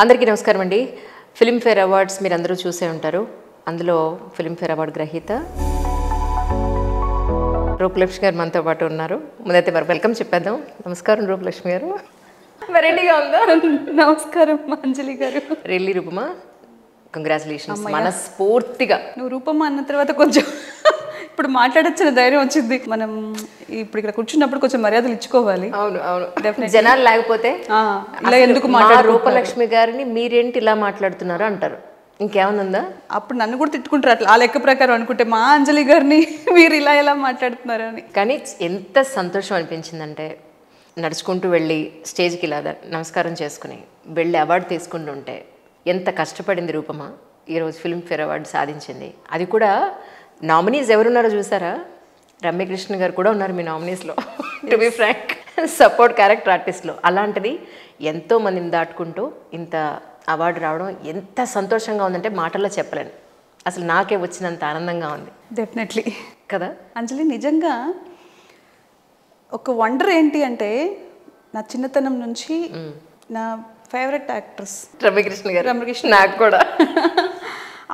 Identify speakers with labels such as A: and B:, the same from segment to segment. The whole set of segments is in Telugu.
A: అందరికీ నమస్కారం అండి. ఫిల్మ్ఫేర్ అవార్డ్స్ మీరు అందరూ చూసే ఉంటారు. అందులో ఫిల్మ్ఫేర్ అవార్డు గ్రహీత రూపలక్ష్మి గారు మనతో పాటు ఉన్నారు. ముందైతే మరి వెల్కమ్ చెప్పేద్దాం. నమస్కారం రూపలక్ష్మి గారు. వెరైటీగా ఉందా?
B: నమస్కారం అంజలి గారు.
A: రియల్లీ రూపమా, కంగ్రాచులేషన్స్ మనస్ఫూర్తిగా.
B: నువ్వు రూపమ్మ అన్న తర్వాత కొంచెం ఇప్పుడు మాట్లాడొచ్చిన ధైర్యం వచ్చింది. మనం ఇప్పుడు ఇక్కడ కూర్చున్నప్పుడు కొంచెం మర్యాదలు ఇచ్చుకోవాలి.
A: అవును అవును, జనాలు లేకపోతే
B: ఇలా ఎందుకు
A: రూపలక్ష్మి గారిని మీరేంటి ఇలా మాట్లాడుతున్నారు అంటారు. ఇంకేమన్నా
B: అప్పుడు నన్ను కూడా తిట్టుకుంటారు అట్లా, ఆ లెక్క ప్రకారం అనుకుంటే మా అంజలి గారిని మీరు ఇలా ఎలా మాట్లాడుతున్నారు అని.
A: కానీ ఎంత సంతోషం అనిపించిందంటే, నడుచుకుంటూ వెళ్ళి స్టేజ్కి ఇలా నమస్కారం చేసుకుని వెళ్ళి అవార్డు తీసుకుంటుంటే ఎంత కష్టపడింది రూపమా. ఈరోజు ఫిల్మ్ఫేర్ అవార్డు సాధించింది. అది కూడా నామినీస్ ఎవరున్నారో చూసారా? రమ్యకృష్ణ గారు కూడా ఉన్నారు మీ నామినీస్లో. To be frank, support character ఆర్టిస్ట్లో. అలాంటిది ఎంతో మందిని దాటుకుంటూ ఇంత అవార్డు రావడం ఎంత సంతోషంగా ఉందంటే మాటల్లో చెప్పలేను. అసలు నాకే వచ్చినంత ఆనందంగా ఉంది.
B: డెఫినెట్లీ
A: కదా
B: అంజలి. నిజంగా ఒక వండర్ ఏంటి అంటే, నా చిన్నతనం నుంచి నా ఫేవరెట్ యాక్ట్రెస్
A: రమ్యకృష్ణ గారు.
B: రమ్యకృష్ణ
A: నాకు కూడా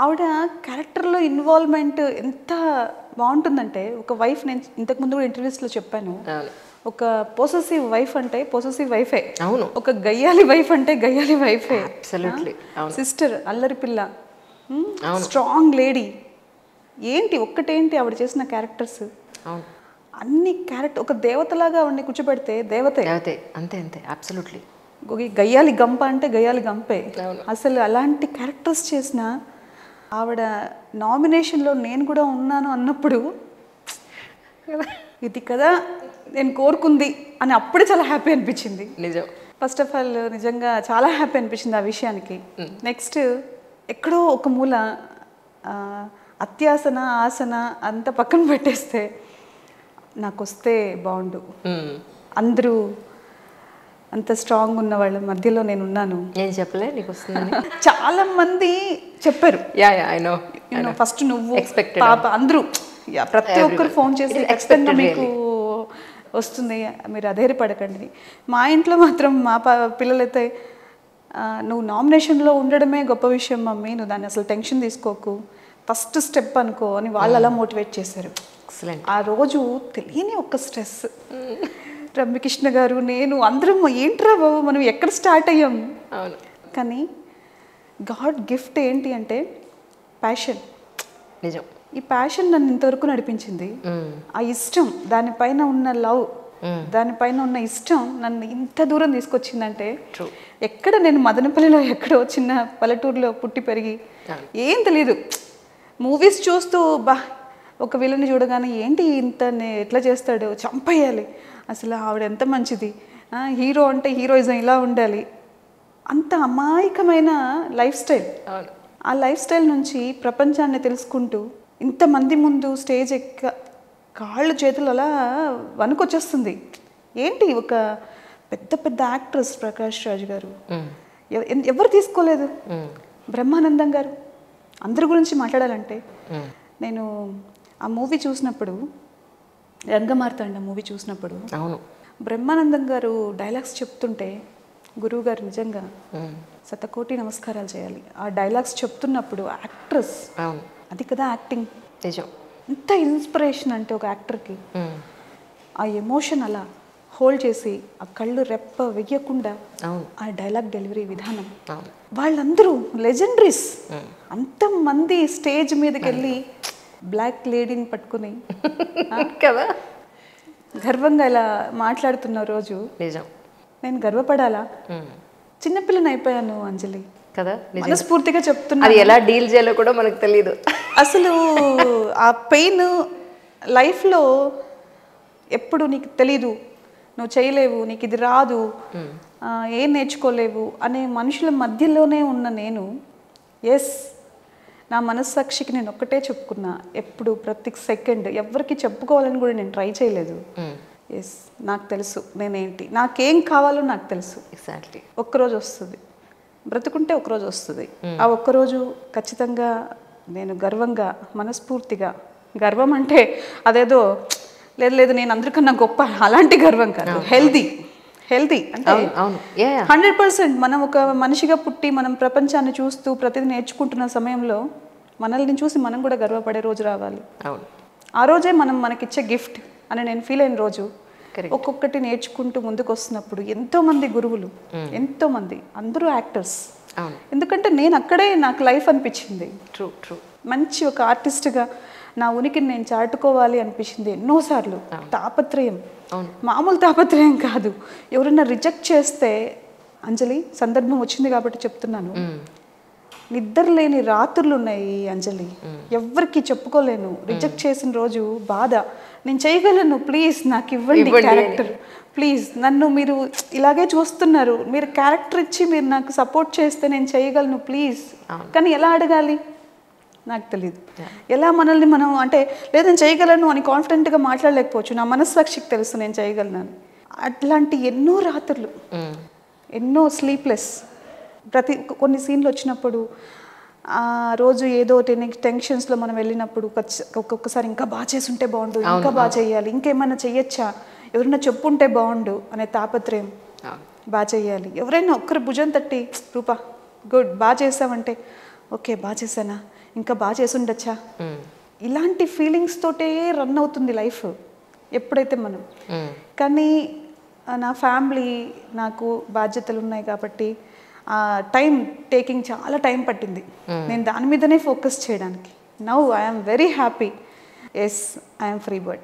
B: ఆవిడ క్యారెక్టర్లో ఇన్వాల్వ్మెంట్ ఎంత బాగుంటుందంటే, ఒక వైఫ్, నేను ఇంతకుముందు కూడా ఇంటర్వ్యూస్లో చెప్పాను, ఒక పొసెసివ్ వైఫ్ అంటే పొసెసివ్ వైఫే.
A: అవును.
B: ఒక గయ్యాలి వైఫ్ అంటే గయ్యాలి వైఫే.
A: అబ్సల్యూట్లీ.
B: సిస్టర్ అల్లరి పిల్ల, స్ట్రాంగ్ లేడీ. ఏంటి ఒక్కటేంటి ఆవిడ చేసిన క్యారెక్టర్స్, అన్ని క్యారెక్టర్ ఒక దేవతలాగా ఆవిడని కూర్చోబెడితే దేవతే.
A: అంతే అంతే, అబ్సల్యూట్లీ.
B: గయ్యాలి గంప అంటే గయ్యాలి గంపే. అసలు అలాంటి క్యారెక్టర్స్ చేసిన ఆవిడ నామినేషన్లో నేను కూడా ఉన్నాను అన్నప్పుడు, ఇది కదా నేను కోరుకుంది అని అప్పుడే చాలా హ్యాపీ అనిపించింది.
A: నిజం.
B: ఫస్ట్ ఆఫ్ ఆల్ నిజంగా చాలా హ్యాపీ అనిపించింది ఆ విషయానికి. నెక్స్ట్ ఎక్కడో ఒక మూల అత్యాసన ఆసన అంత పక్కన పెట్టేస్తే, నాకు వస్తే బాగుండు, అందరూ అంత స్ట్రాంగ్ ఉన్న వాళ్ళ మధ్యలో నేను ఉన్నాను.
A: నేను చెప్పలే నీకు వస్తుందని.
B: చాలా మంది చెప్పారు. ఫస్ట్ నువ్వు పాప అందరూ ప్రతి ఒక్కరు ఫోన్ చేసి ఖచ్చితంగా మీకు వస్తుంది, మీరు అధైర్యపడకండి. మా ఇంట్లో మాత్రం మా పిల్లలైతే, నువ్వు నామినేషన్లో ఉండడమే గొప్ప విషయం మమ్మీ, నువ్వు దాన్ని అసలు టెన్షన్ తీసుకోకు, ఫస్ట్ స్టెప్ అనుకో అని వాళ్ళు అలా మోటివేట్ చేశారు. ఆ రోజు తెలియని ఒక స్ట్రెస్. రమ్యకృష్ణ గారు, నేను అందరం ఏంట్రా బాబు మనం ఎక్కడ స్టార్ట్ అయ్యాం. కానీ గాడ్ గిఫ్ట్ ఏంటి అంటే ప్యాషన్.
A: నిజం.
B: ఈ ప్యాషన్ నన్ను ఇంతవరకు నడిపించింది. ఆ ఇష్టం, దానిపైన ఉన్న లవ్, దానిపైన ఉన్న ఇష్టం నన్ను ఇంత దూరం తీసుకొచ్చిందంటే, ఎక్కడ నేను మదనపల్లిలో ఎక్కడో చిన్న పల్లెటూరులో పుట్టి పెరిగి ఏం తెలియదు, మూవీస్ చూస్తూ బా ఒక విలని చూడగానే ఏంటి ఇంత ఎట్లా చేస్తాడు, చంపేయాలి, అసలు ఆవిడ ఎంత మంచిది, హీరో అంటే హీరోయిజం ఇలా ఉండాలి, అంత అమాయకమైన లైఫ్ స్టైల్. ఆ లైఫ్ స్టైల్ నుంచి ప్రపంచాన్ని తెలుసుకుంటూ ఇంతమంది ముందు స్టేజ్ కాళ్ళు చేతులు అలా వణుకొచ్చేస్తుంది. ఏంటి ఒక పెద్ద పెద్ద యాక్ట్రెస్, ప్రకాష్ రాజ్ గారు ఎవరు తీసుకోలేదు, బ్రహ్మానందం గారు, అందరి గురించి మాట్లాడాలంటే. నేను ఆ మూవీ చూసినప్పుడు, రంగమార్తాండ మూవీ చూసినప్పుడు, అవును, బ్రహ్మానందం గారు డైలాగ్స్ చెప్తుంటే, గురువు గారు నిజంగా శతకోటి నమస్కారాలు చేయాలి. ఆ డైలాగ్స్ చెప్తున్నప్పుడు యాక్ట్రెస్, అది కదా యాక్టింగ్.
A: నిజం.
B: ఎంత ఇన్స్పిరేషన్ అంటే ఒక యాక్టర్కి, ఆ ఎమోషన్ అలా హోల్డ్ చేసి ఆ కళ్ళు రెప్ప వెయ్యకుండా ఆ డైలాగ్ డెలివరీ విధానం, వాళ్ళందరూ లెజెండరీస్. అంతమంది స్టేజ్ మీదకి వెళ్ళి బ్లాక్ లేడీని పట్టుకుని
A: కదా
B: గర్వంగా ఇలా మాట్లాడుతున్న రోజు
A: నిజం,
B: నేను గర్వపడాలా? చిన్నపిల్లని అయిపోయాను అంజలి
A: కదా,
B: మనస్ఫూర్తిగా చెప్తున్నా.
A: అది ఎలా డీల్ చేయాలో కూడా మనకు తెలియదు
B: అసలు. ఆ పెయిన్ లైఫ్లో ఎప్పుడు నీకు తెలీదు, నువ్వు చేయలేవు, నీకు ఇది రాదు, ఏం నేర్చుకోలేవు అనే మనుషుల మధ్యలోనే ఉన్న నేను, ఎస్, నా మనస్సాక్షికి నేను ఒక్కటే చెప్పుకున్నా, ఎప్పుడు ప్రతి సెకండ్ ఎవరికి చెప్పుకోవాలని కూడా నేను ట్రై చేయలేదు. ఎస్, నాకు తెలుసు నేనేంటి, నాకేం కావాలో నాకు తెలుసు.
A: ఎగ్జాక్ట్లీ.
B: ఒక్కరోజు వస్తుంది, బ్రతుకుంటే ఒకరోజు వస్తుంది. ఆ ఒక్కరోజు ఖచ్చితంగా నేను గర్వంగా, మనస్ఫూర్తిగా, గర్వం అంటే అదేదో లేదు లేదు నేను అందరికన్నా గొప్ప అలాంటి గర్వం కాదు, హెల్దీ హెల్తీ అంటే
A: అవును
B: 100%. మనం ఒక మనిషిగా పుట్టి మనం ప్రపంచాన్ని చూస్తూ ప్రతిదీ నేర్చుకుంటున్న సమయంలో మనల్ని చూసి మనం కూడా గర్వపడే రోజు రావాలి.
A: అవును,
B: ఆ రోజే మనం మనకిచ్చే గిఫ్ట్ అని నేను ఫీల్ అయిన రోజు. ఒక్కొక్కటి నేర్చుకుంటూ ముందుకు వస్తున్నప్పుడు ఎంతోమంది గురువులు, ఎంతోమంది, అందరూ యాక్టర్స్. ఎందుకంటే నేను అక్కడే నాకు లైఫ్ అనిపించింది.
A: True true.
B: మంచి ఒక ఆర్టిస్ట్గా నా ఉనికిని నేను చాటుకోవాలి అనిపించింది ఎన్నోసార్లు. తాపత్రయం, మామూలు తాపత్రయం కాదు. ఎవరైనా రిజెక్ట్ చేస్తే, అంజలి సందర్భం వచ్చింది కాబట్టి చెప్తున్నాను, నిద్ర లేని రాత్రులు ఉన్నాయి అంజలి, ఎవరికి చెప్పుకోలేను. రిజెక్ట్ చేసిన రోజు బాధ, నేను చేయగలను, ప్లీజ్ నాకు ఇవ్వండి క్యారెక్టర్, ప్లీజ్ నన్ను మీరు ఇలాగే చూస్తున్నారు, మీరు క్యారెక్టర్ ఇచ్చి మీరు నాకు సపోర్ట్ చేస్తే నేను చేయగలను ప్లీజ్. కానీ ఎలా అడగాలి నాకు తెలియదు. ఎలా మనల్ని మనం అంటే లేదు నేను చేయగలను అని కాన్ఫిడెంట్గా మాట్లాడలేకపోవచ్చు. నా మనస్సాక్షికి తెలుసు నేను చేయగలను. అట్లాంటి ఎన్నో రాత్రులు, ఎన్నో స్లీప్లెస్. కొన్ని సీన్లు వచ్చినప్పుడు ఆ రోజు ఏదో టెన్షన్స్లో మనం వెళ్ళినప్పుడు ఒక్కొక్కసారి ఇంకా బాగా చేసుంటే బాగుండు, ఇంకా బాగా చేయాలి, ఇంకేమైనా చెయ్యొచ్చా, ఎవరైనా చెప్పుంటే బాగుండు అనే తాపత్రయం. బాగా చేయాలి, ఎవరైనా ఒక్కరు భుజం తట్టి రూపా గుడ్ బాగా చేసావంటే ఓకే బాగా చేశానా, ఇంకా బాగా చేసి ఉండొచ్చా, ఇలాంటి ఫీలింగ్స్ తోటే రన్ అవుతుంది లైఫ్ ఎప్పుడైతే మనం. కానీ నా ఫ్యామిలీ, నాకు బాధ్యతలు ఉన్నాయి కాబట్టి టైం టేకింగ్ చాలా టైం పట్టింది నేను దాని మీదనే ఫోకస్ చేయడానికి. Now I'm very happy. Yes, I'm free bird,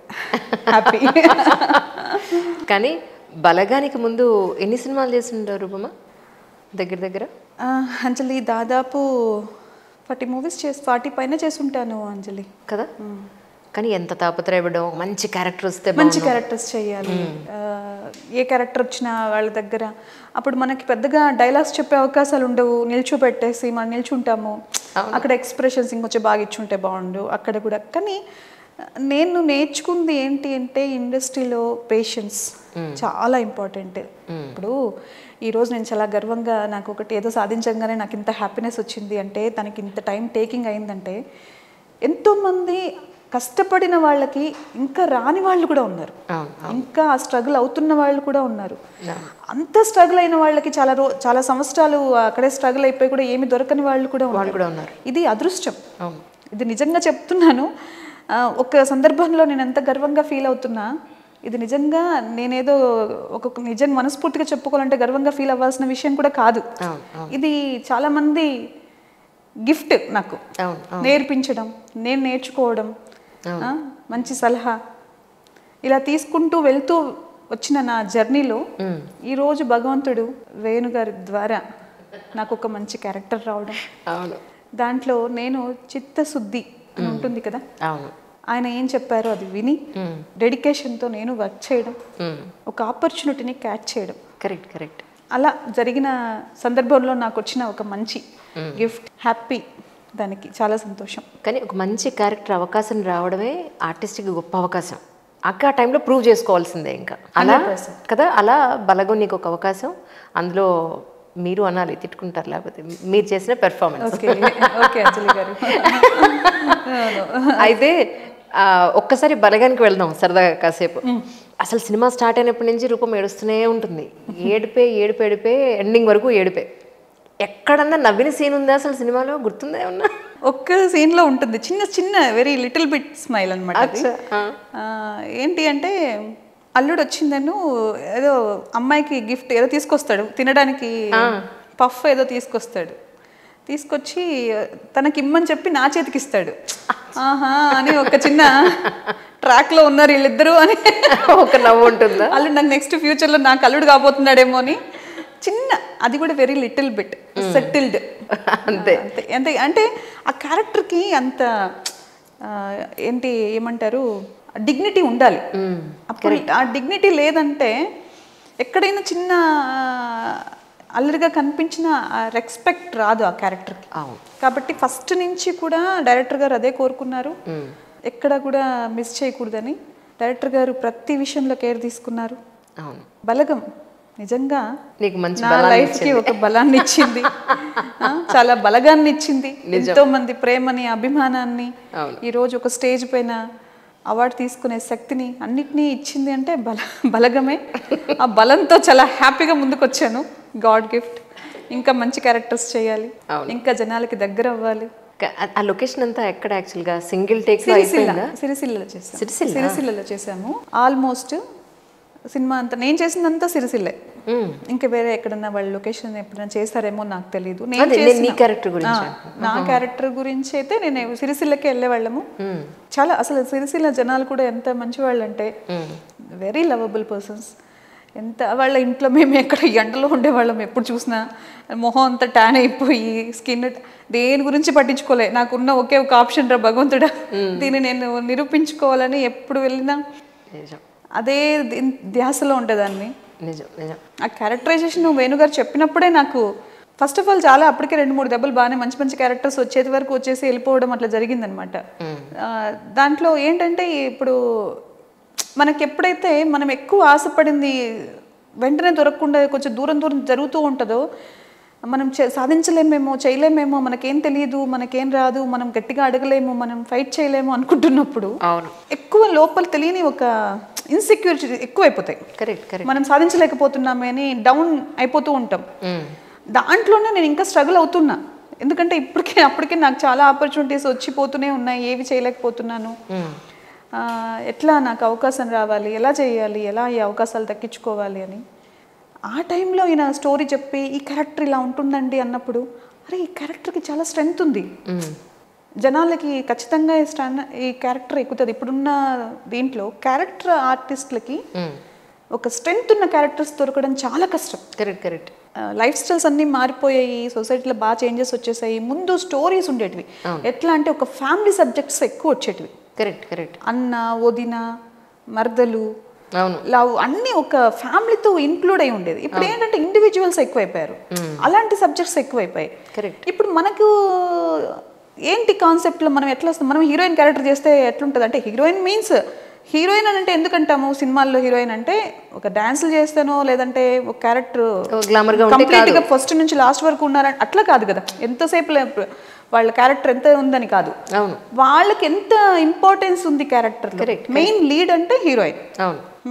B: happy.
A: కానీ బలగానికి ముందు ఎన్ని సినిమాలు చేసింటారు రూపమా దగ్గర దగ్గర?
B: అంజలి దాదాపు 40 మూవీస్ 40 పైన చేసుంటాను అంజలి
A: కదా. కానీ ఎంత తాపత్రయపడడం, మంచి క్యారెక్టర్ వస్తే
B: మంచి క్యారెక్టర్స్ చేయాలి. ఏ క్యారెక్టర్ వచ్చినా వాళ్ళ దగ్గర అప్పుడు మనకి పెద్దగా డైలాగ్స్ చెప్పే అవకాశాలు ఉండవు. నిల్చోబెట్టేసి మనం నిల్చుంటాము, అక్కడ ఎక్స్ప్రెషన్స్ ఇంకొంచెం బాగా ఇచ్చుంటే బాగుండు అక్కడ కూడా. కానీ నేను నేర్చుకుంది ఏంటి అంటే ఇండస్ట్రీలో పేషెన్స్ చాలా ఇంపార్టెంట్. ఇప్పుడు ఈరోజు నేను చాలా గర్వంగా నాకు ఒకటి ఏదో సాధించగానే నాకు ఇంత హ్యాపీనెస్ వచ్చింది అంటే, తనకి ఇంత టైం టేకింగ్ అయిందంటే, ఎంతోమంది కష్టపడిన వాళ్ళకి ఇంకా రాని వాళ్ళు కూడా ఉన్నారు, ఇంకా ఆ స్ట్రగుల్ అవుతున్న వాళ్ళు కూడా ఉన్నారు. అంత స్ట్రగుల్ అయిన వాళ్ళకి చాలా సంవత్సరాలు అక్కడే స్ట్రగుల్ అయిపోయి కూడా ఏమి దొరకని వాళ్ళు కూడా ఉన్నారు. ఇది అదృష్టం, ఇది నిజంగా చెప్తున్నాను. ఒక సందర్భంలో నేను ఎంత గర్వంగా ఫీల్ అవుతున్నా, ఇది నిజంగా నేనేదో ఒక్కొక్క నిజం మనస్ఫూర్తిగా చెప్పుకోవాలంటే గర్వంగా ఫీల్ అవ్వాల్సిన విషయం కూడా కాదు. ఇది చాలా మంది గిఫ్ట్ నాకు నేర్పించడం, నేను నేర్చుకోవడం, మంచి సలహా ఇలా తీసుకుంటూ వెళ్తూ వచ్చిన నా జర్నీలో ఈరోజు భగవంతుడు వేణుగారి ద్వారా నాకు ఒక మంచి క్యారెక్టర్ రావడం, దాంట్లో నేను చిత్తశుద్ధి అని ఉంటుంది కదా, ఆయన ఏం చెప్పారో అది విని డెడికేషన్తో నేను వర్క్ చేయడం, ఒక ఆపర్చునిటీని క్యాచ్ చేయడం.
A: కరెక్ట్.
B: అలా జరిగిన సందర్భంలో నాకు వచ్చిన ఒక మంచి గిఫ్ట్, హ్యాపీ, దానికి చాలా సంతోషం.
A: కానీ ఒక మంచి క్యారెక్టర్ అవకాశం రావడమే ఆర్టిస్ట్కి గొప్ప అవకాశం. ఆ టైంలో ప్రూవ్ చేసుకోవాల్సిందే ఇంకా అలా కదా. అలా బలగం నీకు ఒక అవకాశం, అందులో మీరు అనాలి, తిట్టుకుంటారు లేకపోతే, మీరు చేసిన పెర్ఫార్మెన్స్. అయితే ఒక్కసారి బలగానికి వెళ్దాం సరదాగా కాసేపు. అసలు సినిమా స్టార్ట్ అయినప్పటి నుంచి రూపం ఏడుస్తూనే ఉంటుంది, ఏడిపే ఎండింగ్ వరకు ఏడిపే. ఎక్కడన్నా నవ్విన సీన్ ఉందా అసలు సినిమాలో, గుర్తుందా ఏమన్నా?
B: ఒక్క సీన్లో ఉంటుంది, చిన్న వెరీ లిటిల్ బిట్ స్మైల్ అనమాట. ఏంటి అంటే అల్లుడు వచ్చిందను ఏదో అమ్మాయికి గిఫ్ట్ ఏదో తీసుకొస్తాడు తినడానికి, పఫ్ ఏదో తీసుకొచ్చి తనకి ఇమ్మని చెప్పి నా చేతికి ఇస్తాడు. ఆహా అని ఒక చిన్న ట్రాక్లో ఉన్నారు వీళ్ళిద్దరూ అని
A: ఒక నవ్వు ఉంటుందా?
B: అల్లుడు నాకు నెక్స్ట్ ఫ్యూచర్లో నాకు అల్లుడు కాబోతున్నాడేమో అని చిన్న, అది కూడా వెరీ లిటిల్ బిట్ సెటిల్డ్
A: అంతే.
B: అంటే ఆ క్యారెక్టర్కి అంత ఏమంటారు డిగ్నిటీ ఉండాలి. అప్పుడు ఆ డిగ్నిటీ లేదంటే ఎక్కడైనా చిన్న అల్లరిగా కనిపించిన రెస్పెక్ట్ రాదు ఆ క్యారెక్టర్కి. కాబట్టి ఫస్ట్ నుంచి కూడా డైరెక్టర్ గారు అదే కోరుకున్నారు, ఎక్కడ కూడా మిస్ చేయకూడదని. డైరెక్టర్ గారు ప్రతి విషయంలో కేర్ తీసుకున్నారు. బలగం నిజంగా నా లైఫ్కి ఒక బలాన్ని ఇచ్చింది, చాలా బలగాన్ని ఇచ్చింది, ఎంతో మంది ప్రేమని, అభిమానాన్ని. ఈరోజు ఒక స్టేజ్ పైన అవార్డు తీసుకునే శక్తిని అన్నిటినీ ఇచ్చింది అంటే బలగమే. ఆ బలంతో చాలా హ్యాపీగా ముందుకు వచ్చాను. God gift. ఇంకా మంచి క్యారెక్టర్స్ చేయాలి, ఇంకా జనాలకి దగ్గర అవ్వాలి.
A: ఆ లొకేషన్ అంతా ఎక్కడ యాక్చువల్గా సింగిల్ టేక్ అయిపోయిందా?
B: సిరిసిల్లలో చేసాము. ఆల్మోస్ట్ సినిమా అంతా నేను చేసిందంతా సిరిసిల్లే. ఇంకా వేరే ఎక్కడన్నా వాళ్ళ లొకేషన్ ఎప్పుడైనా చేస్తారేమో నాకు తెలియదు. నా క్యారెక్టర్ గురించి అయితే నేను సిరిసిల్లకి వెళ్ళేవాళ్ళము. చాలా అసలు సిరిసిల్ల జనాలు కూడా ఎంత మంచి వాళ్ళు అంటే వెరీ లవబుల్ పర్సన్స్. ఎంత వాళ్ళ ఇంట్లో మేము ఎక్కడ ఎండలో ఉండేవాళ్ళం, ఎప్పుడు చూసినా మొహం అంతా ట్యాన్ అయిపోయి స్కిన్ దేని గురించి పట్టించుకోలే. నాకున్న ఒకే ఒక ఆప్షన్ రా భగవంతుడా, దీన్ని నేను నిరూపించుకోవాలని ఎప్పుడు వెళ్ళినా అదే ధ్యాసలో ఉండేదాన్ని. ఆ క్యారెక్టరైజేషన్ వేణుగారు చెప్పినప్పుడే నాకు ఫస్ట్ ఆఫ్ ఆల్ చాలా అప్పటికే 2-3 దెబ్బలు బాగానే మంచి మంచి క్యారెక్టర్స్ వచ్చేది వరకు వచ్చేసి వెళ్ళిపోవడం అట్లా జరిగిందనమాట. దాంట్లో ఏంటంటే ఇప్పుడు మనకి ఎప్పుడైతే మనం ఎక్కువ ఆశపడింది వెంటనే దొరకకుండా కొంచెం దూరం జరుగుతూ ఉంటుందో, మనం సాధించలేమేమో, చేయలేమేమో, మనకేం తెలియదు, మనకేం రాదు, మనం గట్టిగా అడగలేము, మనం ఫైట్ చేయలేము అనుకుంటున్నప్పుడు ఎక్కువ లోపల తెలియని ఒక ఇన్సెక్యూరిటీ ఎక్కువైపోతాయి. మనం సాధించలేకపోతున్నామే అని డౌన్ అయిపోతూ ఉంటాం. దాంట్లోనే నేను ఇంకా స్ట్రగుల్ అవుతున్నా. ఎందుకంటే అప్పటికే నాకు చాలా ఆపర్చునిటీస్ వచ్చిపోతూనే ఉన్నాయి, ఏవి చేయలేకపోతున్నాను. ఎట్లా నాకు అవకాశం రావాలి, ఎలా చేయాలి, ఎలా ఈ అవకాశాలు దక్కించుకోవాలి అని. ఆ టైంలో ఈయన స్టోరీ చెప్పి ఈ క్యారెక్టర్ ఇలా ఉంటుందండి అన్నప్పుడు, అరే ఈ క్యారెక్టర్కి చాలా స్ట్రెంగ్త్ ఉంది, జనాలకి ఖచ్చితంగా ఈ క్యారెక్టర్ ఎక్కుతుంది. ఇప్పుడున్న దీంట్లో క్యారెక్టర్ ఆర్టిస్టులకి ఒక స్ట్రెంగ్త్ ఉన్న క్యారెక్టర్స్ దొరకడం చాలా కష్టం.
A: కరెక్ట్.
B: లైఫ్ స్టైల్స్ అన్నీ మారిపోయాయి, సొసైటీలో బాగా చేంజెస్ వచ్చేసాయి. ముందు స్టోరీస్ ఉండేటివి, ఎట్లా అంటే ఒక ఫ్యామిలీ సబ్జెక్ట్స్ ఎక్కువ వచ్చేటివి.
A: కరెక్ట్.
B: అన్న, వదిన, మరదలు, లవ్ అన్నీ ఒక ఫ్యామిలీతో ఇన్క్లూడ్ అయి ఉండేది. ఇప్పుడు ఏంటంటే ఇండివిజువల్స్ ఎక్కువైపోయారు, అలాంటి సబ్జెక్ట్స్ ఎక్కువైపోయాయి. ఇప్పుడు మనకు ఏంటి కాన్సెప్ట్లో మనం ఎట్లా వస్తాం, మనం హీరోయిన్ క్యారెక్టర్ చేస్తే ఎట్లుంటుంది అంటే, హీరోయిన్ అని అంటే ఎందుకంటాము సినిమాల్లో? హీరోయిన్ అంటే ఒక డాన్సులు చేస్తానో లేదంటే ఒక క్యారెక్టర్ కంప్లీట్ గా ఫస్ట్ నుంచి లాస్ట్ వరకు ఉన్నారని అట్లా కాదు కదా. ఎంతసేపు వాళ్ళ క్యారెక్టర్ ఎంత ఉందని కాదు, వాళ్ళకి ఎంత ఇంపార్టెన్స్ ఉంది క్యారెక్టర్. మెయిన్ లీడ్ అంటే హీరోయిన్,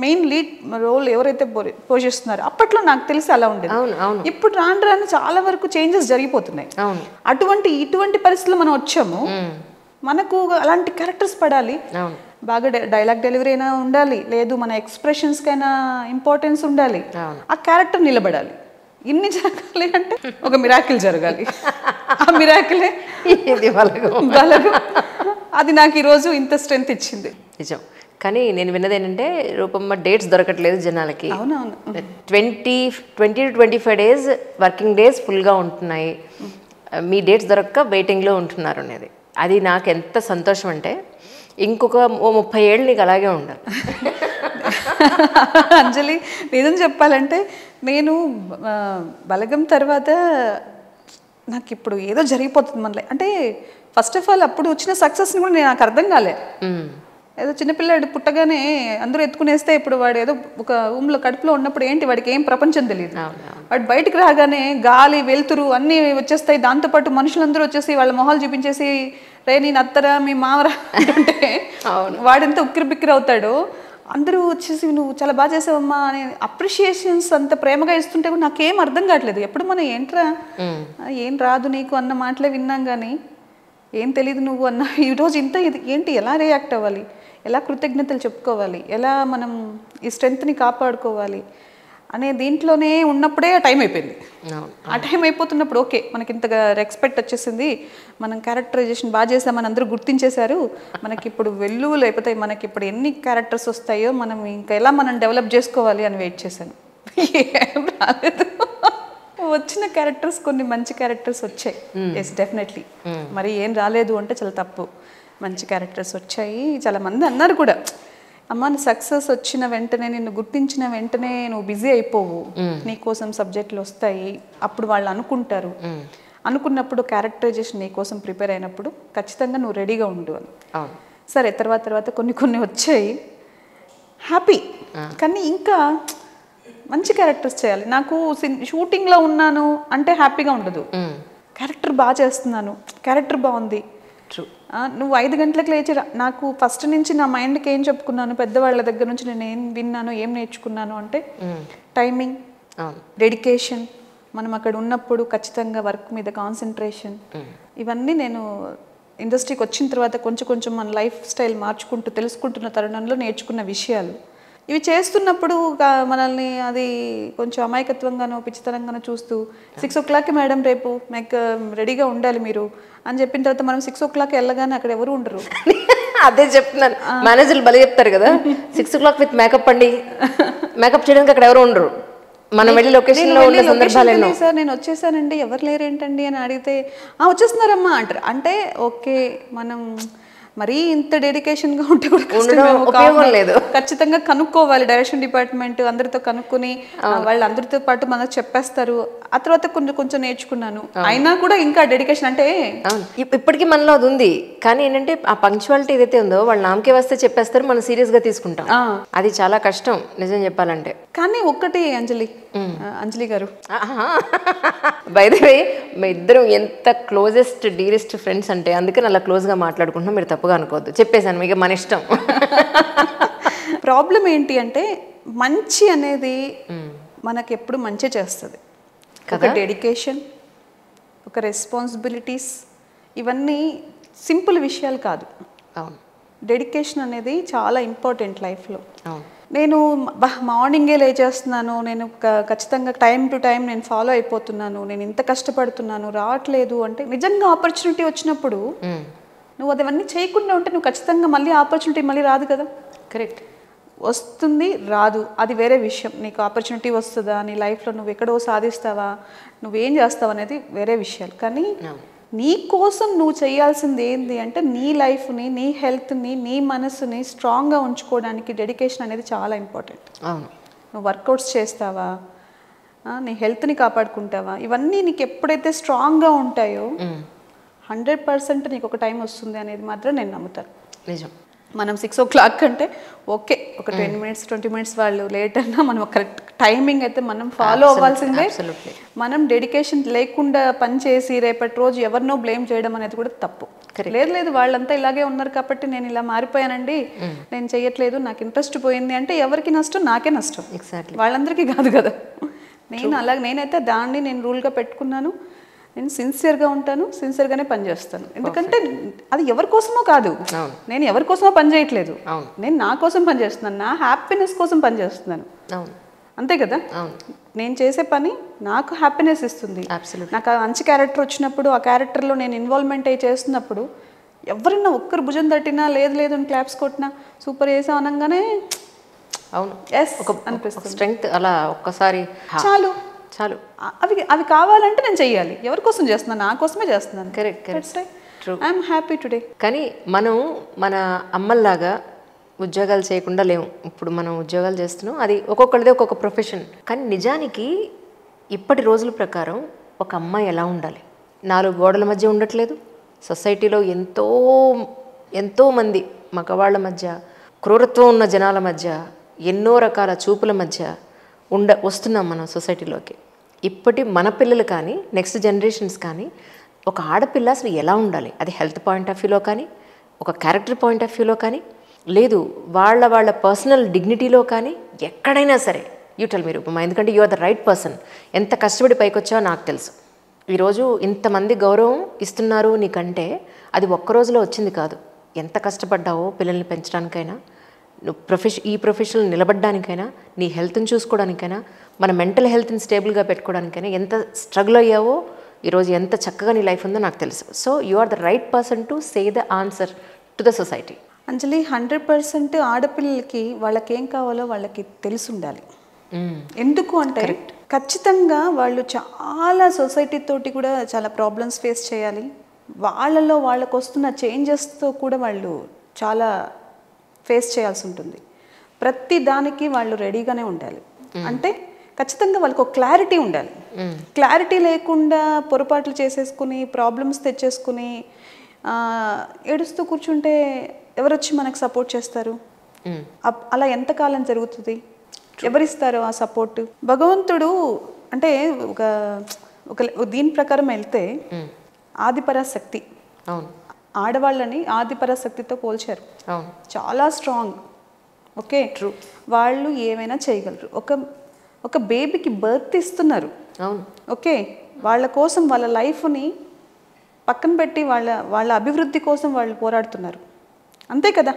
B: మెయిన్ లీడ్ రోల్ ఎవరైతే పోషిస్తున్నారో. అప్పట్లో నాకు తెలిసి అలా ఉండేది. ఇప్పుడు రాను చాలా వరకు చేంజెస్ జరిగిపోతున్నాయి. ఇటువంటి పరిస్థితుల్లో మనం వచ్చాము. మనకు అలాంటి క్యారెక్టర్స్ పడాలి, బాగా డైలాగ్ డెలివరీ అయినా ఉండాలి, లేదు మన ఎక్స్ప్రెషన్స్కైనా ఇంపార్టెన్స్ ఉండాలి, ఆ క్యారెక్టర్ నిలబడాలి. ఇన్ని జరగాలి అంటే ఒక మిరాకిల్ జరగాలి. ఆ మిరాకిలే బలగం. అది నాకు ఈరోజు ఇంత స్ట్రెంత్ ఇచ్చింది.
A: నిజం. కానీ నేను విన్నది ఏంటంటే, రూపమ్మ డేట్స్ దొరకట్లేదు జనాలకి. 20 to 25 days వర్కింగ్ డేస్ ఫుల్గా ఉంటున్నాయి, మీ డేట్స్ దొరక్క వెయిటింగ్లో ఉంటున్నారు అనేది. అది నాకు ఎంత సంతోషం అంటే, ఇంకొక 30 ఏళ్ళు నీకు అలాగే ఉండాలి.
B: అంజలి, నిజం చెప్పాలంటే నేను బలగం తర్వాత నాకు ఇప్పుడు ఏదో జరిగిపోతుంది మనలే అంటే. ఫస్ట్ ఆఫ్ ఆల్ అప్పుడు వచ్చిన సక్సెస్ని కూడా నాకు అర్థం కాలే. ఏదో చిన్నపిల్లాడు పుట్టగానే అందరూ ఎత్తుకునేస్తే, ఇప్పుడు వాడు ఏదో ఒక రూమ్లో కడుపులో ఉన్నప్పుడు ఏంటి వాడికి ఏం ప్రపంచం తెలియదు. వాడు బయటకు రాగానే గాలి, వెలుతురు అన్నీ వచ్చేస్తాయి. దాంతోపాటు మనుషులందరూ వచ్చేసి వాళ్ళ మొహాలు చూపించేసి, రే నీ నత్తరా, మీ మామరా అంటుంటే వాడెంత ఉక్కిరి బిక్కిరి అవుతాడో. అందరూ వచ్చేసి నువ్వు చాలా బాగా చేసావమ్మా అని అప్రిషియేషన్స్ అంత ప్రేమగా ఇస్తుంటే కూడా నాకేం అర్థం కావట్లేదు. ఎప్పుడు మనం ఏంట్రా, ఏం రాదు నీకు అన్న మాటలే విన్నాం కానీ ఏం తెలీదు నువ్వు అన్న. ఈరోజు ఏంటి, ఎలా రియాక్ట్ అవ్వాలి, ఎలా కృతజ్ఞతలు చెప్పుకోవాలి, ఎలా మనం ఈ స్ట్రెంగ్త్ని కాపాడుకోవాలి అనే దీంట్లోనే ఉన్నప్పుడే ఆ టైం అయిపోయింది. ఆ టైం అయిపోతున్నప్పుడు ఓకే, మనకి ఇంతగా రెస్పెక్ట్ వచ్చేసింది, మనం క్యారెక్టరైజేషన్ బాగా చేసామని అందరూ గుర్తించేశారు, మనకి ఇప్పుడు వెల్లువలు అయిపోతాయి, మనకి ఇప్పుడు ఎన్ని క్యారెక్టర్స్ వస్తాయో మనం ఇంకా ఎలా మనం డెవలప్ చేసుకోవాలి అని వెయిట్ చేశాను. ఏం రాలేదు. వచ్చిన క్యారెక్టర్స్ కొన్ని మంచి క్యారెక్టర్స్ వచ్చాయి. Yes, definitely. మరి ఏం రాలేదు అంటే చాలా తప్పు. మంచి క్యారెక్టర్స్ వచ్చాయి. చాలా మంది అన్నారు కూడా, అమ్మ సక్సెస్ వచ్చిన వెంటనే, నిన్ను గుర్తించిన వెంటనే నువ్వు బిజీ అయిపోవు, నీకోసం సబ్జెక్టులు వస్తాయి, అప్పుడు వాళ్ళు అనుకుంటారు, అనుకున్నప్పుడు క్యారెక్టరైజేషన్ నీకోసం ప్రిపేర్ అయినప్పుడు ఖచ్చితంగా నువ్వు రెడీగా ఉండు అని. సరే, తర్వాత కొన్ని వచ్చాయి, హ్యాపీ. కానీ ఇంకా మంచి క్యారెక్టర్స్ చేయాలి. నాకు షూటింగ్లో ఉన్నాను అంటే హ్యాపీగా ఉండదు, క్యారెక్టర్ బాగా చేస్తున్నాను, క్యారెక్టర్ బాగుంది, నువ్వు 5 గంటలకు లేచి నాకు ఫస్ట్ నుంచి నా మైండ్కి ఏం చెప్పుకున్నాను, పెద్దవాళ్ళ దగ్గర నుంచి నేను ఏం విన్నాను, ఏం నేర్చుకున్నాను అంటే టైమింగ్, డెడికేషన్, మనం అక్కడ ఉన్నప్పుడు ఖచ్చితంగా వర్క్ మీద కాన్సన్ట్రేషన్, ఇవన్నీ నేను ఇండస్ట్రీకి వచ్చిన తర్వాత కొంచెం కొంచెం మన లైఫ్ స్టైల్ మార్చుకుంటూ తెలుసుకుంటున్న తరుణంలో నేర్చుకున్న విషయాలు. ఇవి చేస్తున్నప్పుడు మనల్ని అది కొంచెం అమాయకత్వంగానో పిచ్చితనంగానో చూస్తూ 6 o'clock మేడం రేపు రెడీగా ఉండాలి మీరు అని చెప్పిన తర్వాత మనం 6 o'clock వెళ్ళగానే అక్కడ ఎవరు ఉండరు.
A: అదే చెప్తున్నాను, మేనేజర్లు బలి చెప్తారు కదా 6 o'clock విత్ మేకప్ అండి, మేకప్ చేయడానికి అక్కడ ఎవరు ఉండరు. మనం వెళ్ళి లొకేషన్ లో ఉన్న సందర్భాలు ఎన్నో.
B: సార్ నేను వచ్చేసానండి, ఎవరు లేరేంటండి అని అడిగితే వచ్చేస్తున్నారమ్మా అంటారు. అంటే ఓకే, మనం మరీ ఇంత డెడికేషన్గా ఉంటే కూడా
A: ఉపయోగం లేదు.
B: ఖచ్చితంగా కనుక్కోవాలి, డైరెక్షన్ డిపార్ట్మెంట్ అందరితో కనుక్కొని వాళ్ళందరితో పాటు మనకు చెప్పేస్తారు. ఆ తర్వాత కొంచెం కొంచెం నేర్చుకున్నాను. అయినా కూడా ఇంకా డెడికేషన్ అంటే
A: ఇప్పటికీ మనలో అది ఉంది. కానీ ఏంటంటే ఆ పంక్చువాలిటీ ఏదైతే ఉందో వాళ్ళు నామకే వస్తే చెప్పేస్తారు, మనం సీరియస్ గా తీసుకుంటాం. అది చాలా కష్టం నిజం చెప్పాలంటే.
B: కానీ ఒక్కటి అంజలి గారు,
A: బై ది వే మీ ఇద్దరం ఎంత క్లోజెస్ట్ డీరెస్ట్ ఫ్రెండ్స్ అంటే అందుకని అలా క్లోజ్ గా మాట్లాడుకుంటున్నాం. మీరు తప్పుగా అనుకోవద్దు, చెప్పేశాను, మీకు మన ఇష్టం.
B: ప్రాబ్లం ఏంటి అంటే మంచి అనేది మనకి ఎప్పుడు మంచి చేస్తుంది. ఒక డెడికేషన్, ఒక రెస్పాన్సిబిలిటీస్, ఇవన్నీ సింపుల్ విషయాలు కాదు. డెడికేషన్ అనేది చాలా ఇంపార్టెంట్ లైఫ్లో. నేను మార్నింగే లేచేస్తున్నాను, నేను ఖచ్చితంగా టైం టు టైం నేను ఫాలో అయిపోతున్నాను, నేను ఇంత కష్టపడుతున్నాను, రావట్లేదు అంటే నిజంగా ఆపర్చునిటీ వచ్చినప్పుడు నువ్వు అవన్నీ చేయకుండా ఉంటే నువ్వు ఖచ్చితంగా మళ్ళీ ఆపర్చునిటీ మళ్ళీ రాదు కదా.
A: కరెక్ట్,
B: వస్తుంది రాదు అది వేరే విషయం. నీకు ఆపర్చునిటీ వస్తుందా, నీ లైఫ్లో నువ్వు ఎక్కడో సాధిస్తావా, నువ్వేం చేస్తావు అనేది వేరే విషయాలు. కానీ నీ కోసం నువ్వు చేయాల్సింది ఏంది అంటే నీ లైఫ్ని, నీ హెల్త్ని, నీ మనసుని స్ట్రాంగ్గా ఉంచుకోవడానికి డెడికేషన్ అనేది చాలా ఇంపార్టెంట్. నువ్వు వర్కౌట్స్ చేస్తావా, నీ హెల్త్ని కాపాడుకుంటావా, ఇవన్నీ నీకు ఎప్పుడైతే స్ట్రాంగ్గా ఉంటాయో 100% నీకు ఒక టైం వస్తుంది అనేది మాత్రం నేను నమ్ముతాను.
A: నిజం.
B: మనం 6 o'clock అంటే ఓకే, ఒక 10 minutes 20 minutes వాళ్ళు లేట్ అన్నా మనం కరెక్ట్ టైమింగ్ అయితే మనం ఫాలో అవ్వాల్సిందే. మనం డెడికేషన్ లేకుండా పని చేసి రేపటి రోజు ఎవరినో బ్లేమ్ చేయడం అనేది కూడా తప్పు. లేదు వాళ్ళంతా ఇలాగే ఉన్నారు కాబట్టి నేను ఇలా మారిపోయానండి, నేను చెయ్యట్లేదు, నాకు ఇంట్రెస్ట్ పోయింది అంటే ఎవరికి నష్టం? నాకే నష్టం, వాళ్ళందరికీ కాదు కదా. నేనైతే దాన్ని నేను రూల్గా పెట్టుకున్నాను. నేను సిన్సియర్గా ఉంటాను, సిన్సియర్గానే పనిచేస్తాను. ఎందుకంటే అది ఎవరి కోసమో కాదు, నేను ఎవరి కోసమో పని చేయట్లేదు, నేను నా కోసం పనిచేస్తున్నాను, నా హ్యాపీనెస్ కోసం పనిచేస్తున్నాను. అంతే కదా. నేను చేసే పని నాకు హ్యాపీనెస్ ఇస్తుంది. నాకు మంచి క్యారెక్టర్ వచ్చినప్పుడు ఆ క్యారెక్టర్లో నేను ఇన్వాల్వ్మెంట్ అయ్యి చేస్తున్నప్పుడు ఎవరైనా ఒక్కరు భుజం తట్టినా లేదు అని క్లాప్స్ కొట్టినా సూపర్ చేసాం అనగానే అనిపిస్తుంది.
A: స్ట్రెంగ్త్ అలా ఒక్కసారి
B: చాలు. అవి కావాలంటే నేను చెయ్యాలి. ఎవరి కోసం చేస్తున్నాను? నా కోసమే చేస్తున్నాను.
A: కరెక్ట్.
B: I'm happy today.
A: కానీ మనం మన అమ్మల్లాగా ఉద్యోగాలు చేయకుండా లేవు. ఇప్పుడు మనం ఉద్యోగాలు చేస్తున్నాం, అది ఒక్కొక్కరిదే ఒక్కొక్క ప్రొఫెషన్. కానీ నిజానికి ఇప్పటి రోజుల ప్రకారం ఒక అమ్మాయి ఎలా ఉండాలి? 4 గోడల మధ్య ఉండట్లేదు. సొసైటీలో ఎంతోమంది మగవాళ్ళ మధ్య, క్రూరత్వం ఉన్న జనాల మధ్య, ఎన్నో రకాల చూపుల మధ్య వస్తున్నాం మనం సొసైటీలోకి. ఇప్పటి మన పిల్లలు కానీ నెక్స్ట్ జనరేషన్స్ కానీ ఒక ఆడపిల్ల అసలు ఎలా ఉండాలి, అది హెల్త్ పాయింట్ ఆఫ్ వ్యూలో కానీ, ఒక క్యారెక్టర్ పాయింట్ ఆఫ్ వ్యూలో కానీ, లేదు వాళ్ళ పర్సనల్ డిగ్నిటీలో కానీ, ఎక్కడైనా సరే యూ టెల్ మీ రూపమా. ఎందుకంటే you are the right person. ఎంత కష్టపడి పైకి వచ్చావో నాకు తెలుసు. ఈరోజు ఇంతమంది గౌరవం ఇస్తున్నారు నీకంటే అది ఒక్క రోజులో వచ్చింది కాదు. ఎంత కష్టపడ్డావో పిల్లల్ని పెంచడానికైనా, నువ్వు ఈ ప్రొఫెషన్లో నిలబడడానికైనా, నీ హెల్త్ని చూసుకోవడానికైనా, మన మెంటల్ హెల్త్ని స్టేబుల్గా పెట్టుకోవడానికైనా ఎంత స్ట్రగుల్ అయ్యావో, ఈరోజు ఎంత చక్కగా నీ లైఫ్ ఉందో నాకు తెలుసు. So you are the right person to say the answer to the society.
B: Anjali, 100% ఆడపిల్లలకి వాళ్ళకి ఏం కావాలో వాళ్ళకి తెలిసి ఉండాలి. ఎందుకు అంటే ఖచ్చితంగా వాళ్ళు చాలా సొసైటీ తోటి కూడా చాలా ప్రాబ్లమ్స్ ఫేస్ చేయాలి. వాళ్ళకు వస్తున్న చేంజెస్తో కూడా వాళ్ళు చాలా ఫేస్ చేయాల్సి ఉంటుంది. ప్రతి దానికి వాళ్ళు రెడీగానే ఉండాలి. అంటే ఖచ్చితంగా వాళ్ళకి ఒక క్లారిటీ ఉండాలి. క్లారిటీ లేకుండా పొరపాట్లు చేసేసుకుని ప్రాబ్లమ్స్ తెచ్చేసుకుని ఏడుస్తూ కూర్చుంటే ఎవరొచ్చి మనకు సపోర్ట్ చేస్తారు? అలా ఎంతకాలం జరుగుతుంది? ఎవరిస్తారు ఆ సపోర్ట్? భగవంతుడు అంటే ఒక దీని ప్రకారం వెళ్తే ఆదిపరాశక్తి ఆడవాళ్ళని ఆదిపరాశక్తితో పోల్చారు.
A: అవును,
B: చాలా స్ట్రాంగ్. Okay,
A: true.
B: వాళ్ళు ఏమైనా చేయగలరు. ఒక బేబీకి బర్త్ ఇస్తున్నారు.
A: అవును,
B: ఓకే, వాళ్ళ కోసం వాళ్ళ లైఫ్ని పక్కన పెట్టి వాళ్ళ అభివృద్ధి కోసం వాళ్ళు పోరాడుతున్నారు. అంతే కదా.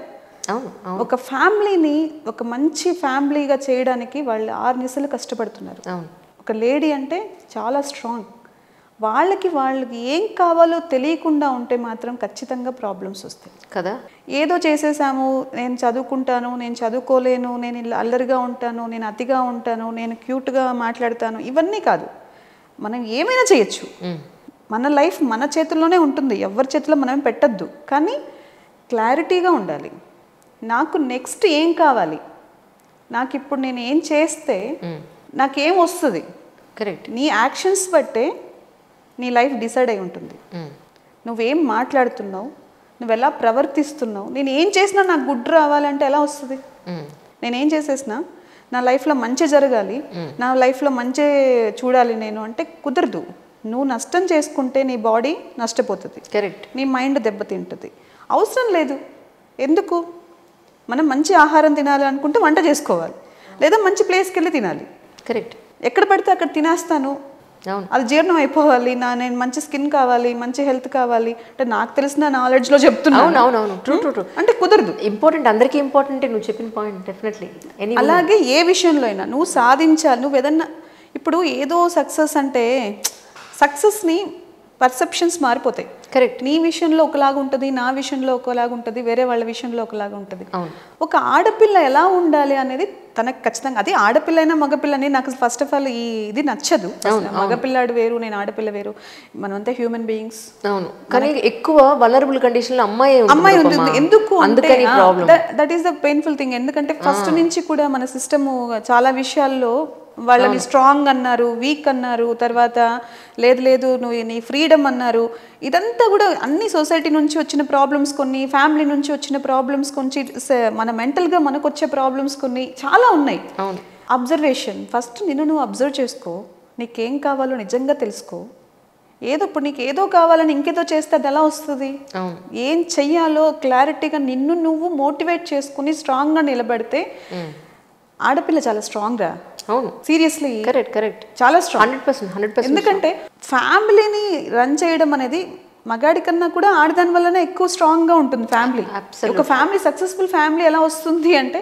A: అవును, అవును,
B: ఒక ఫ్యామిలీని ఒక మంచి ఫ్యామిలీగా చేయడానికి వాళ్ళు 6 నిమిషాలు కష్టపడుతున్నారు.
A: అవును.
B: ఒక లేడీ అంటే చాలా స్ట్రాంగ్. వాళ్ళకి ఏం కావాలో తెలియకుండా ఉంటే మాత్రం ఖచ్చితంగా ప్రాబ్లమ్స్ వస్తాయి
A: కదా.
B: ఏదో చేసేసాము, నేను చదువుకుంటాను, నేను చదువుకోలేను, నేను ఇలా అల్లరిగా ఉంటాను, నేను అతిగా ఉంటాను, నేను క్యూట్గా మాట్లాడతాను, ఇవన్నీ కాదు. మనం ఏమైనా చేయొచ్చు. మన లైఫ్ మన చేతుల్లోనే ఉంటుంది, ఎవరి చేతిలో మనం పెట్టద్దు. కానీ క్లారిటీగా ఉండాలి. నాకు నెక్స్ట్ ఏం కావాలి, నాకు ఇప్పుడు నేను ఏం చేస్తే నాకేం వస్తుంది.
A: కరెక్ట్.
B: నీ యాక్షన్స్ బట్టే నీ లైఫ్ డిసైడ్ అయి ఉంటుంది. నువ్వేం మాట్లాడుతున్నావు, నువ్వు ఎలా ప్రవర్తిస్తున్నావు, నేను ఏం చేసినా నాకు గుడ్ రావాలంటే ఎలా వస్తుంది? నేనేం చేసేసినా నా లైఫ్లో మంచి జరగాలి, నా లైఫ్లో మంచి చూడాలి నేను అంటే కుదరదు. నువ్వు నష్టం చేసుకుంటే నీ బాడీ నష్టపోతుంది.
A: కరెక్ట్.
B: నీ మైండ్ దెబ్బతింటుంది. అవసరం లేదు. ఎందుకు? మనం మంచి ఆహారం తినాలి అనుకుంటే వంట చేసుకోవాలి, లేదా మంచి ప్లేస్కి వెళ్ళి తినాలి.
A: కరెక్ట్.
B: ఎక్కడ పడితే అక్కడ తినేస్తాను,
A: అవును,
B: అది జీర్ణం అయిపోవాలి, నేను మంచి స్కిన్ కావాలి, మంచి హెల్త్ కావాలి అంటే నాకు తెలిసిన నాలెడ్జ్లో చెప్తున్నాను.
A: అవును, అవును, అవును, ట్రూ, ట్రూ, ట్రూ.
B: అంటే కుదరదు.
A: ఇంపార్టెంట్, అందరికీ ఇంపార్టెంట్ నువ్వు చెప్పిన పాయింట్. డెఫినెట్లీ.
B: అలాగే ఏ విషయంలో అయినా నువ్వు సాధించాలి. నువ్వు ఏదన్నా ఇప్పుడు ఏదో సక్సెస్ అంటే సక్సెస్ని పర్సెప్షన్స్ మారిపోతాయి.
A: కరెక్ట్.
B: నీ విషయంలో ఒకలాగా ఉంటుంది, నా విషయంలో ఒకలాగా ఉంటుంది, వేరే వాళ్ళ విషయంలో ఒకలాగా ఉంటుంది. ఒక ఆడపిల్ల ఎలా ఉండాలి అనేది తనకు ఖచ్చితంగా, అది ఆడపిల్లైనా మగపిల్లని నాకు ఫస్ట్ ఆఫ్ ఆల్ ఇది నచ్చదు. మగపిల్లాడు వేరు, నేను ఆడపిల్ల వేరు, మనమంతా హ్యూమన్ బీయింగ్స్.
A: అవును, కానీ ఎక్కువ వలనరబుల్ కండిషన్ లో అమ్మాయి
B: ఉంటుంది. ఎందుకు అంటే that is the painful thing. ఎందుకంటే ఫస్ట్ నుంచి కూడా మన సిస్టమ్ చాలా విషయాల్లో వాళ్ళని స్ట్రాంగ్ అన్నారు, వీక్ అన్నారు, తర్వాత లేదు నువ్వు నీ ఫ్రీడమ్ అన్నారు. ఇదంతా కూడా అన్ని సొసైటీ నుంచి వచ్చిన ప్రాబ్లమ్స్, కొన్ని ఫ్యామిలీ నుంచి వచ్చిన ప్రాబ్లమ్స్, కొంచెం మన మెంటల్గా మనకు వచ్చే ప్రాబ్లమ్స్ కొన్ని చాలా ఉన్నాయి. అబ్జర్వేషన్. ఫస్ట్ నువ్వు అబ్జర్వ్ చేసుకో, నీకేం కావాలో నిజంగా తెలుసుకో. ఏదో ఇప్పుడు నీకు ఏదో కావాలని ఇంకేదో చేస్తే అది ఎలా వస్తుంది? ఏం చెయ్యాలో క్లారిటీగా నిన్ను నువ్వు మోటివేట్ చేసుకుని స్ట్రాంగ్గా నిలబడితే ఆడపిల్ల చాలా స్ట్రాంగ్ రా.
A: అవును,
B: సీరియస్లీ.
A: కరెక్ట్, కరెక్ట్,
B: చాలా స్ట్రాంగ్.
A: 100%.
B: ఎందుకంటే ఫ్యామిలీని రన్ చేయడం అనేది మగాడి కన్నా కూడా ఆడదాని వల్లనే ఎక్కువ స్ట్రాంగ్ గా ఉంటుంది ఫ్యామిలీ. ఒక ఫ్యామిలీ, సక్సెస్ఫుల్ ఫ్యామిలీ ఎలా వస్తుంది అంటే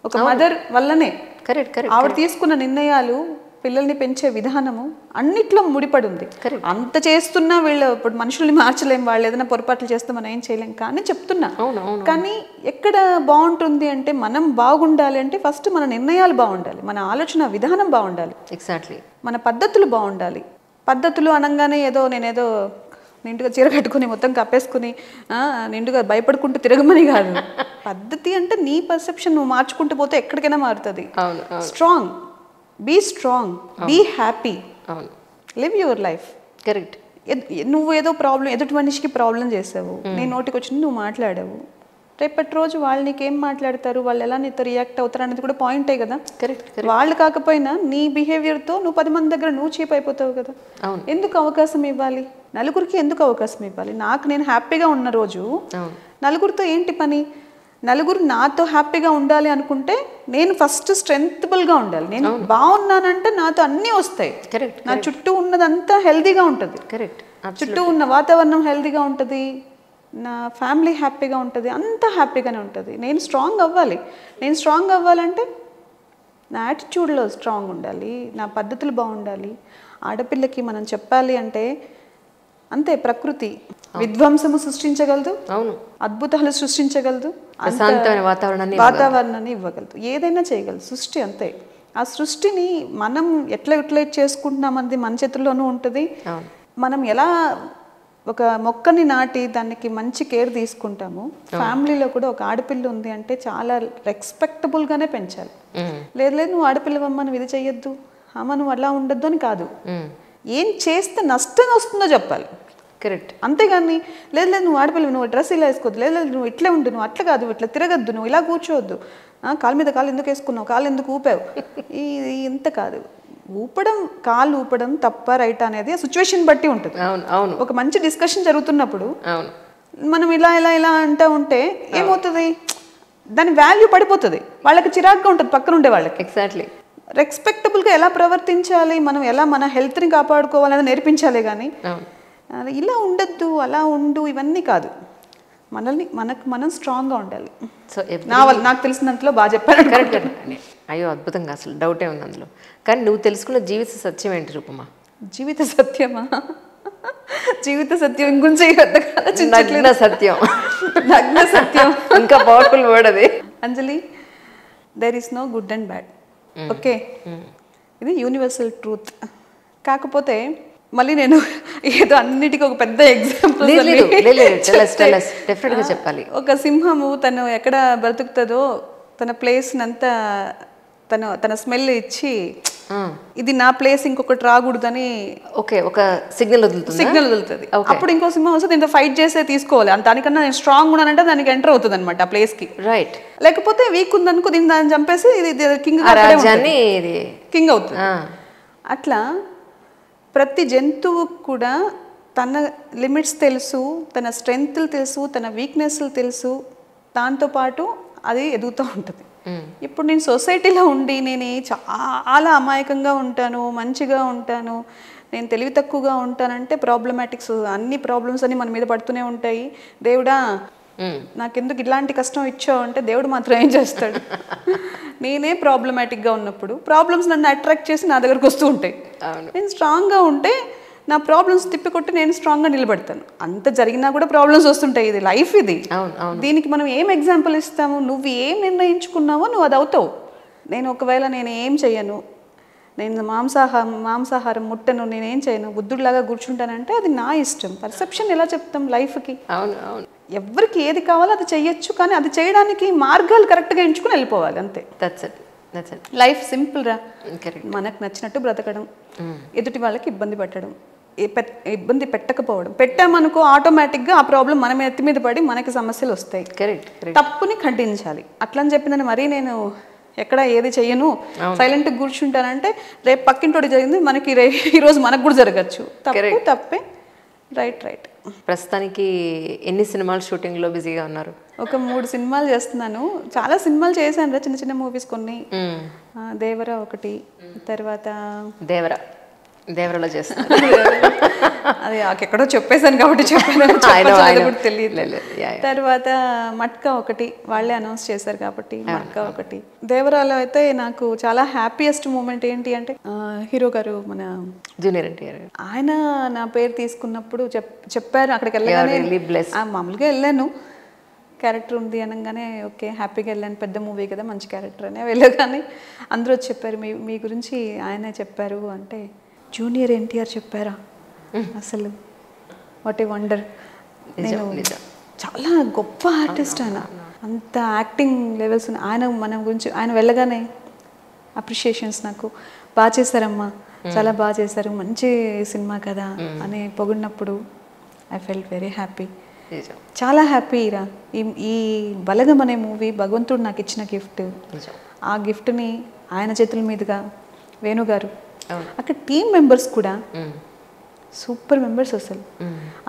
B: ఒక మదర్ వల్లనే.
A: Correct, correct.
B: ఆవిడ తీసుకున్న నిర్ణయాలు, పిల్లల్ని పెంచే విధానము అన్నిట్లో ముడిపడి ఉంది. అంత చేస్తున్నా వీళ్ళు ఇప్పుడు మనుషుల్ని మార్చలేం, వాళ్ళు ఏదైనా పొరపాట్లు చేస్తే మనం ఏం చేయలేం. కానీ చెప్తున్నా, కానీ ఎక్కడ బాగుంటుంది అంటే మనం బాగుండాలి అంటే ఫస్ట్ మన నిర్ణయాలు బాగుండాలి, మన ఆలోచన విధానం బాగుండాలి,
A: ఎగ్జాక్ట్లీ
B: మన పద్ధతులు బాగుండాలి. పద్ధతులు అనగానే ఏదో నేనేదో నిండుగా చీర కట్టుకుని మొత్తం కప్పేసుకుని నిండుగా భయపడుకుంటూ తిరగమని కాదు. పద్ధతి అంటే నీ పర్సెప్షన్ నువ్వు మార్చుకుంటూ పోతే ఎక్కడికైనా మారుతుంది. Strong, be strong, be happy, live your life.
A: Correct.
B: నువ్వు ఏదో ప్రాబ్లం, ఎదుటి మనిషికి ప్రాబ్లం చేసావు, నీ నోటికి వచ్చింది నువ్వు మాట్లాడావు, రేపటి రోజు వాళ్ళు నీకేం మాట్లాడతారు, వాళ్ళు ఎలా నీతో రియాక్ట్ అవుతారు అనేది కూడా పాయింటే కదా.
A: కరెక్ట్.
B: వాళ్ళు కాకపోయినా నీ బిహేవియర్తో నువ్వు 10 మంది దగ్గర నువ్వు చీప్ అయిపోతావు కదా. ఎందుకు అవకాశం ఇవ్వాలి? నలుగురికి ఎందుకు అవకాశం ఇవ్వాలి? నేను హ్యాపీగా ఉన్న రోజు నలుగురితో ఏంటి పని? నలుగురు నాతో హ్యాపీగా ఉండాలి అనుకుంటే నేను ఫస్ట్ స్ట్రెంగ్త్బుల్గా ఉండాలి. నేను బాగున్నానంటే నాతో అన్నీ వస్తాయి. నా చుట్టూ ఉన్నదంతా హెల్దీగా ఉంటుంది. చుట్టూ ఉన్న వాతావరణం హెల్దీగా ఉంటుంది, నా ఫ్యామిలీ హ్యాపీగా ఉంటుంది, అంతా హ్యాపీగానే ఉంటుంది. నేను స్ట్రాంగ్ అవ్వాలి. నేను స్ట్రాంగ్ అవ్వాలంటే నా యాటిట్యూడ్లో స్ట్రాంగ్ ఉండాలి, నా పద్ధతులు బాగుండాలి. ఆడపిల్లకి మనం చెప్పాలి అంటే అంతే, ప్రకృతి విధ్వంసము సృష్టించగలదు, అద్భుతాలు సృష్టించగలదు, వాతావరణాన్ని ఇవ్వగలదు, ఏదైనా చేయగలదు సృష్టి. అంతే. ఆ సృష్టిని మనం ఎట్లా యూటిలైజ్ చేసుకుంటున్నామన్నది మన చేతుల్లోనూ ఉంటుంది. మనం ఎలా ఒక మొక్కని నాటి దానికి మంచి కేర్ తీసుకుంటాము, ఫ్యామిలీలో కూడా ఒక ఆడపిల్ల ఉంది అంటే చాలా రెస్పెక్టబుల్గానే పెంచాలి. లేదు నువ్వు ఆడపిల్లవమ్మ, నువ్వు ఇది చెయ్యొద్దు, అమ్మ నువ్వు అలా ఉండొద్దు అని కాదు. ఏం చేస్తే నష్టం వస్తుందో చెప్పాలి.
A: కరెక్ట్.
B: అంతేగాని లేదు నువ్వు ఆడపిల్ల, నువ్వు డ్రెస్ ఇలా వేసుకోవద్దు, లేదు నువ్వు ఇట్లే ఉండు, నువ్వు అట్లా కాదు, ఇట్లా తిరగద్దు, నువ్వు ఇలా కూర్చోవద్దు, కాలు మీద కాలు ఎందుకు వేసుకున్నావు, కాలు ఎందుకు ఊపావు, ఇంత కాదు. కాలు ఊపడం తప్ప రైట్ అనేది ఆ సిచ్యువేషన్ బట్టి ఉంటుంది. ఒక మంచి డిస్కషన్ జరుగుతున్నప్పుడు మనం ఇలా ఇలా ఇలా అంటూ ఉంటే ఏమవుతుంది, దాని వాల్యూ పడిపోతుంది, వాళ్ళకి చిరాగ్గా ఉంటుంది పక్కన ఉండే వాళ్ళకి.
A: ఎగ్జాక్ట్లీ.
B: రెస్పెక్టబుల్గా ఎలా ప్రవర్తించాలి, మనం ఎలా మన హెల్త్ని కాపాడుకోవాలని నేర్పించాలి, కానీ ఇలా ఉండద్దు అలా ఉండు ఇవన్నీ కాదు. మనం స్ట్రాంగ్గా ఉండాలి.
A: సో
B: నాకు తెలిసిన దాంట్లో బాగా చెప్పాను.
A: కరెక్ట్. అయ్యో అద్భుతంగా, అసలు డౌటే ఉంది అందులో. కానీ నువ్వు తెలుసుకున్న జీవిత సత్యం ఏంటి రూపమా?
B: జీవిత సత్యమా? జీవిత సత్యం ఇంకొంచెం
A: నగ్న సత్యం.
B: నగ్న సత్యం
A: ఇంకా పవర్ఫుల్ వర్డ్ అది.
B: Anjali, there is no good and bad. Okay, ఇది యూనివర్సల్ ట్రూత్. కాకపోతే మళ్ళీ నేను ఏదో అన్నిటికీ ఒక పెద్ద ఎగ్జాంపుల్
A: చెప్పాలి.
B: ఒక సింహము తను ఎక్కడ బ్రతుకుతుందో తన ప్లేస్ అంతా తన స్మెల్ ఇచ్చి ఇది నా ప్లేస్ ఇంకొకటి రాకూడదని
A: ఒక సిగ్నల్
B: వదులుతుంది. అప్పుడు ఇంకో సింహం వస్తే దీంతో ఫైట్ చేసే తీసుకోవాలి, దానికన్నా నేను స్ట్రాంగ్ ఉన్నానంటే దానికి ఎంటర్ అవుతుంది అనమాట ఆ ప్లేస్ కి.
A: రైట్.
B: లేకపోతే వీక్ ఉందనుకో దీన్ని దాన్ని చంపేసి ఇది కింగ్ అవుతుంది. అట్లా ప్రతి జంతువు కూడా తన లిమిట్స్ తెలుసు, తన స్ట్రెంగ్త్లు తెలుసు, తన వీక్నెస్లు తెలుసు, దాంతోపాటు అది ఎదుగుతూ ఉంటుంది. ఇప్పుడు నేను సొసైటీలో ఉండి నేను చాలా అమాయకంగా ఉంటాను, మంచిగా ఉంటాను, నేను తెలివి తక్కువగా ఉంటానంటే ప్రాబ్లమాటిక్స్, అన్ని ప్రాబ్లమ్స్ అన్ని మన మీద పడుతూనే ఉంటాయి. దేవుడా నాకెందుకు ఇలాంటి కష్టం ఇచ్చావు అంటే దేవుడు మాత్రం ఏం చేస్తాడు? నేనే ప్రాబ్లమాటిక్గా ఉన్నప్పుడు ప్రాబ్లమ్స్ నన్ను అట్రాక్ట్ చేసి నా దగ్గరకు వస్తూ ఉంటాయి. నేను స్ట్రాంగ్గా ఉంటే నా ప్రాబ్లమ్స్ తిప్పికొట్టి నేను స్ట్రాంగ్గా నిలబడతాను. అంత జరిగినా కూడా ప్రాబ్లమ్స్ వస్తుంటాయి, ఇది లైఫ్. ఇది దీనికి మనం ఏం ఎగ్జాంపుల్ ఇస్తాము? నువ్వు ఏం నిర్ణయించుకున్నావో నువ్వు అది అవుతావు. ఒకవేళ నేను ఏం చెయ్యను, నేను మాంసాహారం ముట్టను, నేనేం చేయను, బుద్ధుడిలాగా కూర్చుంటానంటే అది నా ఇష్టం. పర్సెప్షన్ ఎలా చెప్తాం లైఫ్కి? ఎవరికి ఏది కావాలో అది చెయ్యొచ్చు, కానీ అది చేయడానికి మార్గాలు కరెక్ట్గా ఎంచుకుని వెళ్ళిపోవాలి, అంతే. లైఫ్ సింపుల్ రా. మనకు నచ్చినట్టు బ్రతకడం, ఎదుటి వాళ్ళకి ఇబ్బంది పెట్టడం, ఇబ్బంది పెట్టకపోవడం. పెట్టామనుకో ఆటోమేటిక్గా ఆ ప్రాబ్లం మన ఎత్తి మీద పడి మనకి సమస్యలు వస్తాయి. తప్పుని ఖండించాలి. అట్లని చెప్పినని మరీ నేను ఎక్కడ ఏది చెయ్యను, సైలెంట్గా కూర్చుంటానంటే రేపు పక్కింటోడి జరిగింది మనకి ఈరోజు మనకు కూడా జరగచ్చు. తప్పే. రైట్.
A: ప్రస్తుతానికి ఎన్ని సినిమాలు షూటింగ్లో బిజీగా ఉన్నారు?
B: ఒక 3 సినిమాలు చేస్తున్నాను. చాలా సినిమాలు చేశాను రా, చిన్న చిన్న మూవీస్ కొన్ని. దేవర ఒకటి, తర్వాత
A: దేవరలో చేస్తాను.
B: అది ఎక్కడో చెప్పేశాను కాబట్టి చెప్పాను, తెలియదు. తర్వాత మట్కా ఒకటి, వాళ్ళే అనౌన్స్ చేశారు కాబట్టి మట్కా ఒకటి. దేవరాలో అయితే నాకు చాలా హ్యాపీయెస్ట్ మూమెంట్ ఏంటి అంటే హీరో గారు మన
A: జూనియర్ ఎన్టీఆర్
B: ఆయన నా పేరు తీసుకున్నప్పుడు చెప్పారు. అక్కడికి వెళ్ళగానే మామూలుగా వెళ్ళాను, క్యారెక్టర్ ఉంది అనగానే ఓకే హ్యాపీగా వెళ్ళాను, పెద్ద మూవీ కదా మంచి క్యారెక్టర్ అనే వెళ్ళగానే అందరూ వచ్చి చెప్పారు మీ గురించి ఆయనే చెప్పారు అంటే, జూనియర్ ఎన్టీఆర్ చెప్పారా? అసలు వాట్ ఏ వండర్. నేను చాలా గొప్ప ఆర్టిస్ట్ ఆయన, అంత యాక్టింగ్ లెవెల్స్ ఆయన మన గురించి. ఆయన వెళ్ళగానే అప్రిషియేషన్స్, నాకు బాగా చేశారమ్మా, చాలా బాగా చేశారు, మంచి సినిమా కదా అని పొగిడినప్పుడు ఐ ఫెల్ట్ వెరీ హ్యాపీ, చాలా హ్యాపీ రా. ఈ బలగం అనే మూవీ భగవంతుడు నాకు ఇచ్చిన గిఫ్ట్. ఆ గిఫ్ట్ని ఆయన చేతుల మీదుగా వేణుగారు, అక్కడ టీం మెంబర్స్ కూడా సూపర్ మెంబర్స్, అసలు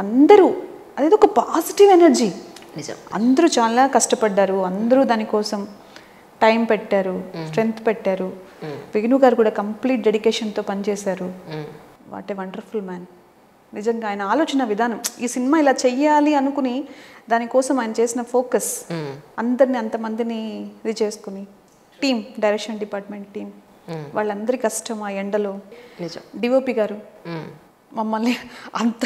B: అందరూ అదేదో ఒక పాజిటివ్ ఎనర్జీ. అందరూ చాలా కష్టపడ్డారు, అందరూ దానికోసం టైం పెట్టారు, స్ట్రెంగ్త్ పెట్టారు. వేణు గారు కూడా కంప్లీట్ డెడికేషన్తో పనిచేశారు. What a wonderful man. నిజంగా ఆయన ఆలోచన విధానం, ఈ సినిమా ఇలా చెయ్యాలి అనుకుని దానికోసం ఆయన చేసిన ఫోకస్, అందరిని అంతమందిని ఇది చేసుకుని, టీం, డైరెక్షన్ డిపార్ట్మెంట్ టీం, వాళ్ళందరి కష్టం ఆ ఎండలో. డిఓపి గారు మమ్మల్ని అంత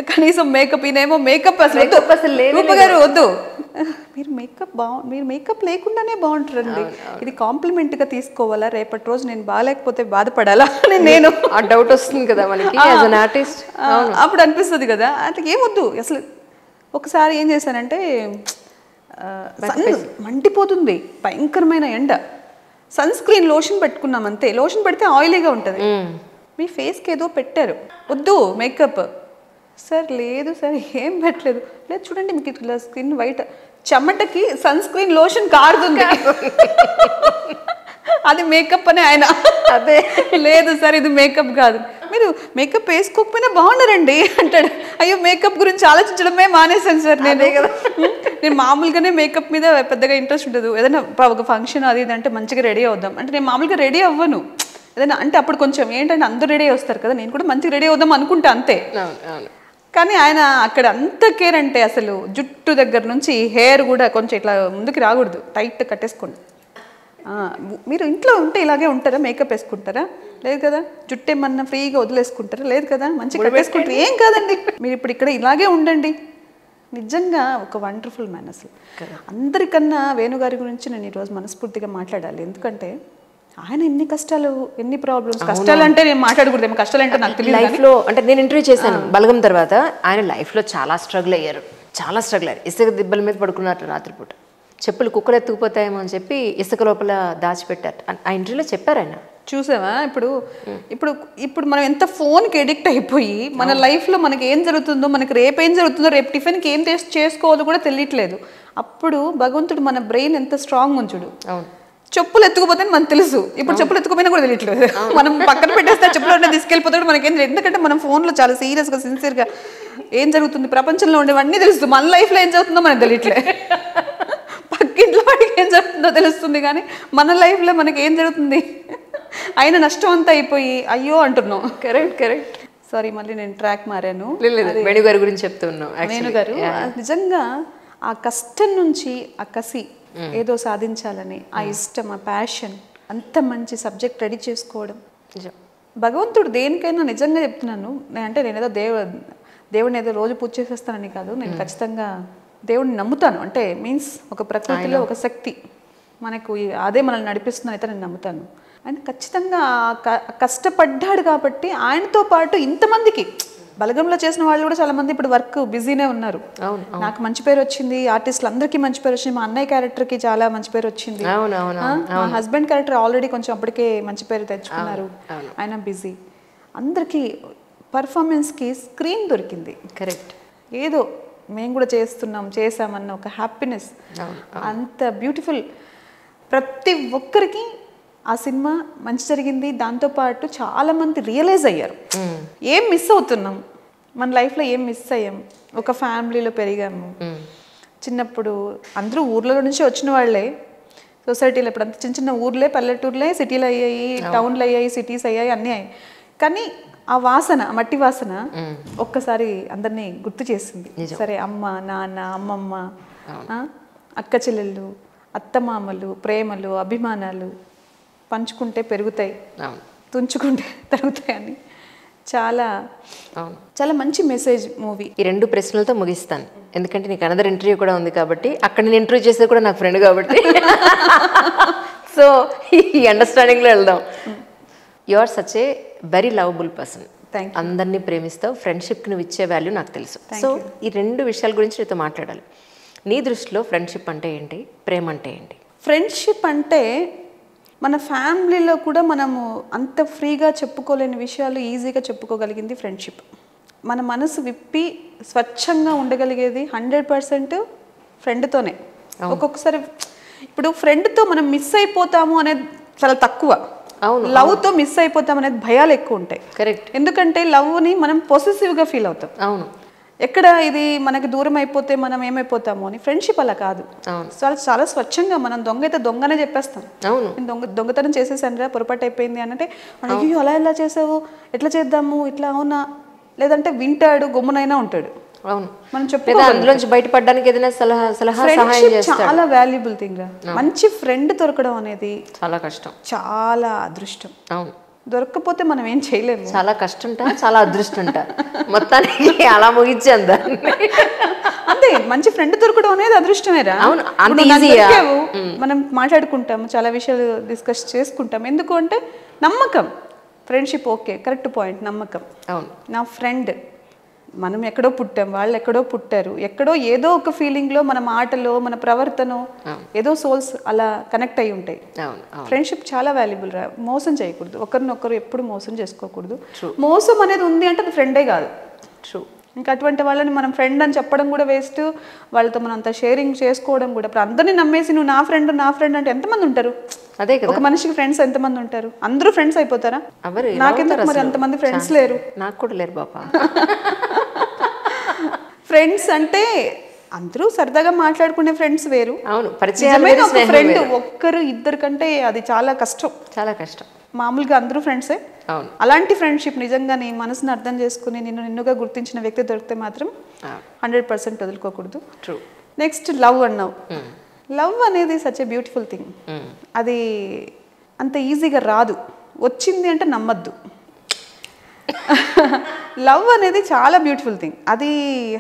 B: కనీసం మేకప్, ఈయనేమో మేకప్ అసలు గారు వద్దు, మీరు మేకప్ లేకుండానే బాగుంటారండి, ఇది కాంప్లిమెంట్గా తీసుకోవాలా, రేపటి రోజు నేను బాగాలేకపోతే బాధపడాలా అని నేను
A: ఆ డౌట్ వస్తుంది కదా మనకి యాజ్ అన్ ఆర్టిస్ట్.
B: అప్పుడు అనిపిస్తుంది కదా, అట్లా ఏమొద్దు. అసలు ఒకసారి ఏం చేశానంటే మండిపోతుంది, భయంకరమైన ఎండ, సన్ స్క్రీన్ లోషన్ పెట్టుకున్నాం అంతే. లోషన్ పెడితే ఆయిలీగా ఉంటుంది, మీ ఫేస్కి ఏదో పెట్టారు, వద్దు మేకప్. సార్ లేదు సార్ ఏం పెట్టలేదు. లేదు చూడండి మీకు ఇట్లా స్కిన్ వైట్, చెమటకి సన్ స్క్రీన్ లోషన్ కారుతుంది, అది మేకప్ అని ఆయన. అదే లేదు సార్ ఇది మేకప్ కాదు. మీరు మేకప్ వేసుకోకపోయినా బాగున్నారండి అంటాడు. అయ్యో మేకప్ గురించి ఆలోచించడమే మానేశాను సార్ నేను. నేను మామూలుగానే మేకప్ మీద పెద్దగా ఇంట్రెస్ట్ ఉండదు. ఏదైనా ఒక ఫంక్షన్ అది ఇది అంటే మంచిగా రెడీ అవుదాం అంటే నేను మామూలుగా రెడీ అవ్వను. ఏదైనా అంటే అప్పుడు కొంచెం ఏంటంటే అందరూ రెడీ వస్తారు కదా, నేను కూడా మంచిగా రెడీ అవుదాం అనుకుంటా అంతే. కానీ ఆయన అక్కడ అంత కేర్ అంటే అసలు జుట్టు దగ్గర నుంచి హెయిర్ కూడా కొంచెం ఇట్లా ముందుకు రాకూడదు, టైట్ కట్టేసుకోండి. మీరు ఇంట్లో ఉంటే ఇలాగే ఉంటారా? మేకప్ వేసుకుంటారా? లేదు కదా. జుట్టు ఏమన్నా ఫ్రీగా వదిలేసుకుంటారా? లేదు కదా. మంచిగా కట్టేసుకుంటారు. ఏం కాదండి, మీరు ఇప్పుడు ఇక్కడ ఇలాగే ఉండండి. నిజంగా ఒక వండర్ఫుల్ మ్యాన్. అసలు అందరికన్నా వేణుగారి గురించి నేను ఈరోజు మనస్ఫూర్తిగా మాట్లాడాలి. ఎందుకంటే ఆయన ఎన్ని కష్టాలు, ఎన్ని ప్రాబ్లమ్స్. కష్టాలు అంటే నేను మాట్లాడకూడదు, కష్టాలు అంటే నాకు తెలియదు.
A: లైఫ్లో అంటే నేను ఇంటర్వ్యూ చేశాను బలగం తర్వాత. ఆయన లైఫ్లో చాలా స్ట్రగుల్ అయ్యారు, చాలా స్ట్రగుల్ అయ్యారు. ఇసుక దిబ్బల మీద పడుకున్నారు రాత్రిపూట. చెప్పులు కుక్కలు ఎత్తుకుపోతాయేమో అని చెప్పి ఇసుక లోపల దాచిపెట్టారు. ఆ ఇంటర్వ్యూలో చెప్పారు ఆయన.
B: చూసావా ఇప్పుడు ఇప్పుడు ఇప్పుడు మనం ఎంత ఫోన్కి ఎడిక్ట్ అయిపోయి మన లైఫ్లో మనకి ఏం జరుగుతుందో, మనకి రేపు ఏం జరుగుతుందో, రేపు టిఫిన్కి ఏం చేసుకోవాలో కూడా తెలియట్లేదు. అప్పుడు భగవంతుడు మన బ్రెయిన్ ఎంత స్ట్రాంగ్ ఉంచుడు. చెప్పులు ఎత్తుకుపోతే మనకు తెలుసు, ఇప్పుడు చెప్పులు ఎత్తుకుపోయినా కూడా తెలియట్లేదు. మనం పక్కన పెట్టేస్తే చెప్పులు తీసుకెళ్ళిపోతాడు మనకేం తెలియదు. ఎందుకంటే మనం ఫోన్లో చాలా సీరియస్గా సిన్సియర్గా ఏం జరుగుతుంది ప్రపంచంలో ఉండేవన్నీ తెలుస్తుంది. మన లైఫ్లో ఏం జరుగుతుందో మనకు తెలియట్లేదు. పక్కింట్లో వాడికి ఏం జరుగుతుందో తెలుస్తుంది కానీ మన లైఫ్లో మనకి ఏం జరుగుతుంది. అయినా నష్టం అంతా అయిపోయి అయ్యో అంటున్నాం. కరెక్ట్. సారీ, మళ్ళీ నేను ట్రాక్ మారాను.
A: వేణుగారి గురించి చెప్తున్నాం.
B: వేణుగారు నిజంగా ఆ కష్టం నుంచి ఆ కసి, ఏదో సాధించాలని ఆ ఇష్టం, ఆ ప్యాషన్, అంత మంచి సబ్జెక్ట్ రెడీ చేసుకోవడం. భగవంతుడు దేనికైనా నిజంగా చెప్తున్నాను అంటే నేను ఏదో దేవుడిని ఏదో రోజు పూజ చేసేస్తానని కాదు. నేను ఖచ్చితంగా దేవుడిని నమ్ముతాను. అంటే మీన్స్ ఒక ప్రకృతిలో ఒక శక్తి మనకు అదే మనల్ని నడిపిస్తుందని అయితే నేను నమ్ముతాను. ఆయన ఖచ్చితంగా కష్టపడ్డాడు కాబట్టి ఆయనతో పాటు ఇంతమందికి బలగంలో చేసిన వాళ్ళు కూడా చాలా మంది ఇప్పుడు వర్క్ బిజీనే ఉన్నారు. నాకు మంచి పేరు వచ్చింది, ఆర్టిస్టులు అందరికీ మంచి పేరు వచ్చింది, మా అన్నయ్య క్యారెక్టర్కి చాలా మంచి పేరు వచ్చింది, మా హస్బెండ్ క్యారెక్టర్ ఆల్రెడీ కొంచెం అప్పటికే మంచి పేరు తెచ్చుకున్నారు. ఆయన బిజీ. అందరికీ పర్ఫార్మెన్స్కి స్క్రీన్ దొరికింది. కరెక్ట్. ఏదో మేము కూడా చేసామన్న ఒక హ్యాపీనెస్, అంత బ్యూటిఫుల్. ప్రతి ఒక్కరికి ఆ సినిమా మంచి జరిగింది. దాంతోపాటు చాలామంది రియలైజ్ అయ్యారు ఏం మిస్ అవుతున్నాం, మన లైఫ్లో ఏం మిస్ అయ్యాం. ఒక ఫ్యామిలీలో పెరిగాము, చిన్నప్పుడు అందరూ ఊర్ల నుంచి వచ్చిన వాళ్ళే, సొసైటీలో ఇప్పుడు అంత చిన్న చిన్న ఊర్లే, పల్లెటూర్లే సిటీలు అయ్యాయి, టౌన్లు అయ్యాయి, సిటీస్ అయ్యాయి, అన్నీ అయ్యాయి. కానీ ఆ వాసన, మట్టి వాసన ఒక్కసారి అందరినీ గుర్తు చేసింది. సరే, అమ్మ నాన్న అమ్మమ్మ, అక్క చెల్లెళ్ళు, అత్తమామలు, ప్రేమలు, అభిమానాలు పంచుకుంటే పెరుగుతాయి, తుంచుకుంటే తరుగుతాయి అని చాలా చాలా మంచి మెసేజ్ మూవీ.
A: ఈ 2 ప్రశ్నలతో ముగిస్తాను, ఎందుకంటే నీకు అనదర్ ఇంటర్వ్యూ కూడా ఉంది కాబట్టి. అక్కడ నేను ఇంటర్వ్యూ చేసేది కూడా నాకు ఫ్రెండ్ కాబట్టి. సో ఈ అండర్స్టాండింగ్లో వెళ్దాం. You are such a very lovable person. అందరినీ ప్రేమిస్తావు, ఫ్రెండ్షిప్కి నువ్వు ఇచ్చే వాల్యూ నాకు తెలుసు. సో ఈ 2 విషయాల గురించి నీతో మాట్లాడాలి. నీ దృష్టిలో ఫ్రెండ్షిప్ అంటే ఏంటి, ప్రేమ అంటే ఏంటి?
B: ఫ్రెండ్షిప్ అంటే మన ఫ్యామిలీలో కూడా మనము అంత ఫ్రీగా చెప్పుకోలేని విషయాలు ఈజీగా చెప్పుకోగలిగింది ఫ్రెండ్షిప్. మన మనసు విప్పి స్వచ్ఛంగా ఉండగలిగేది 100% ఫ్రెండ్తోనే. ఒక్కొక్కసారి ఇప్పుడు ఫ్రెండ్తో మనం మిస్ అయిపోతాము అనేది చాలా తక్కువ. లవ్తో మిస్ అయిపోతాం అనేది భయాలు ఎక్కువ ఉంటాయి. కరెక్ట్. ఎందుకంటే లవ్ని మనం పొసెసివ్గా ఫీల్ అవుతాం. అవును. ఎక్కడ ఇది మనకి దూరం అయిపోతే మనం ఏమైపోతాము అని. ఫ్రెండ్షిప్ అలా కాదు, చాలా చాలా స్వచ్ఛంగా. మనం దొంగ అయితే దొంగనే చెప్పేస్తాం. నేను దొంగతనం చేసేసానురా, పొరపాటు అయిపోయింది అని అంటే అయ్యో అలా ఎలా చేసావు, ఎట్లా చేద్దాము, ఇట్లా అవునా, లేదంటే వింటాడు, గమ్మునైనా ఉంటాడు. అవును, మనం చెప్పేది
A: అందులోంచి బయటపడడానికి ఏదైనా సలహా
B: చాలా వాల్యుబుల్ థింగ్ రా. మంచి ఫ్రెండ్ దొరకడం అనేది చాలా కష్టం, చాలా అదృష్టం. అవును, దొరకకపోతే మనం ఏం చేయలేము.
A: చాలా కష్టంట, చాలా అదృష్టంట, మొత్తానికి అలా ముగించేందా
B: అంతే. మంచి ఫ్రెండ్ దొరకడం అనేది అదృష్టమేరా. మనం మాట్లాడుకుంటాము, చాలా విషయాలు డిస్కస్ చేసుకుంటాం. ఎందుకు అంటే నమ్మకం. ఫ్రెండ్షిప్ ఓకే, కరెక్ట్ పాయింట్, నమ్మకం. అవును, నా ఫ్రెండ్, మనం ఎక్కడో పుట్టాం, వాళ్ళు ఎక్కడో పుట్టారు, ఎక్కడో ఏదో ఒక ఫీలింగ్లో మన మాటలో, మన ప్రవర్తన, ఏదో సోల్స్ అలా కనెక్ట్ అయి ఉంటాయి. ఫ్రెండ్షిప్ చాలా వాల్యుబుల్ రా. మోసం చేయకూడదు, ఒకరినొకరు ఎప్పుడు మోసం చేసుకోకూడదు. మోసం అనేది ఉంది అంటే అది ఫ్రెండే కాదు. ట్రూ. ఇంకా అటువంటి వాళ్ళని మనం ఫ్రెండ్ అని చెప్పడం కూడా వేస్ట్, వాళ్ళతో మనం అంత షేరింగ్ చేసుకోవడం కూడా. ఇప్పుడు అందరినీ నమ్మేసి నువ్వు నా ఫ్రెండ్ అంటే ఎంతమంది ఉంటారు?
A: అదే కదా,
B: ఒక మనిషికి ఫ్రెండ్స్ ఎంతమంది ఉంటారు? అందరూ ఫ్రెండ్స్ అయిపోతారా? నాకెందుకు మరి అంతమంది ఫ్రెండ్స్ లేరు?
A: నాకు కూడా లేరు బాబా.
B: ఫ్రెండ్స్ అంటే అందరూ సరదాగా మాట్లాడుకునే ఫ్రెండ్స్ వేరు.
A: అవును, పరిచయమైన
B: ఫ్రెండ్ ఒక్కరు ఇద్దరు కంటే అది చాలా కష్టం,
A: చాలా కష్టం.
B: మామూలుగా అందరూ ఫ్రెండ్సే.
A: అవును,
B: అలాంటి ఫ్రెండ్షిప్ నిజంగా నీ మనసుని అర్థం చేసుకుని నిన్నుగా గుర్తించిన వ్యక్తి దొరికితే మాత్రం 100% వదులుకోకూడదు.
A: ట్రూ.
B: నెక్స్ట్ లవ్ అన్నావు. లవ్ అనేది సచ్ ఎ బ్యూటిఫుల్ థింగ్. అది అంత ఈజీగా రాదు, వచ్చింది అంటే నమ్మద్దు. లవ్ అనేది చాలా బ్యూటిఫుల్ థింగ్. అది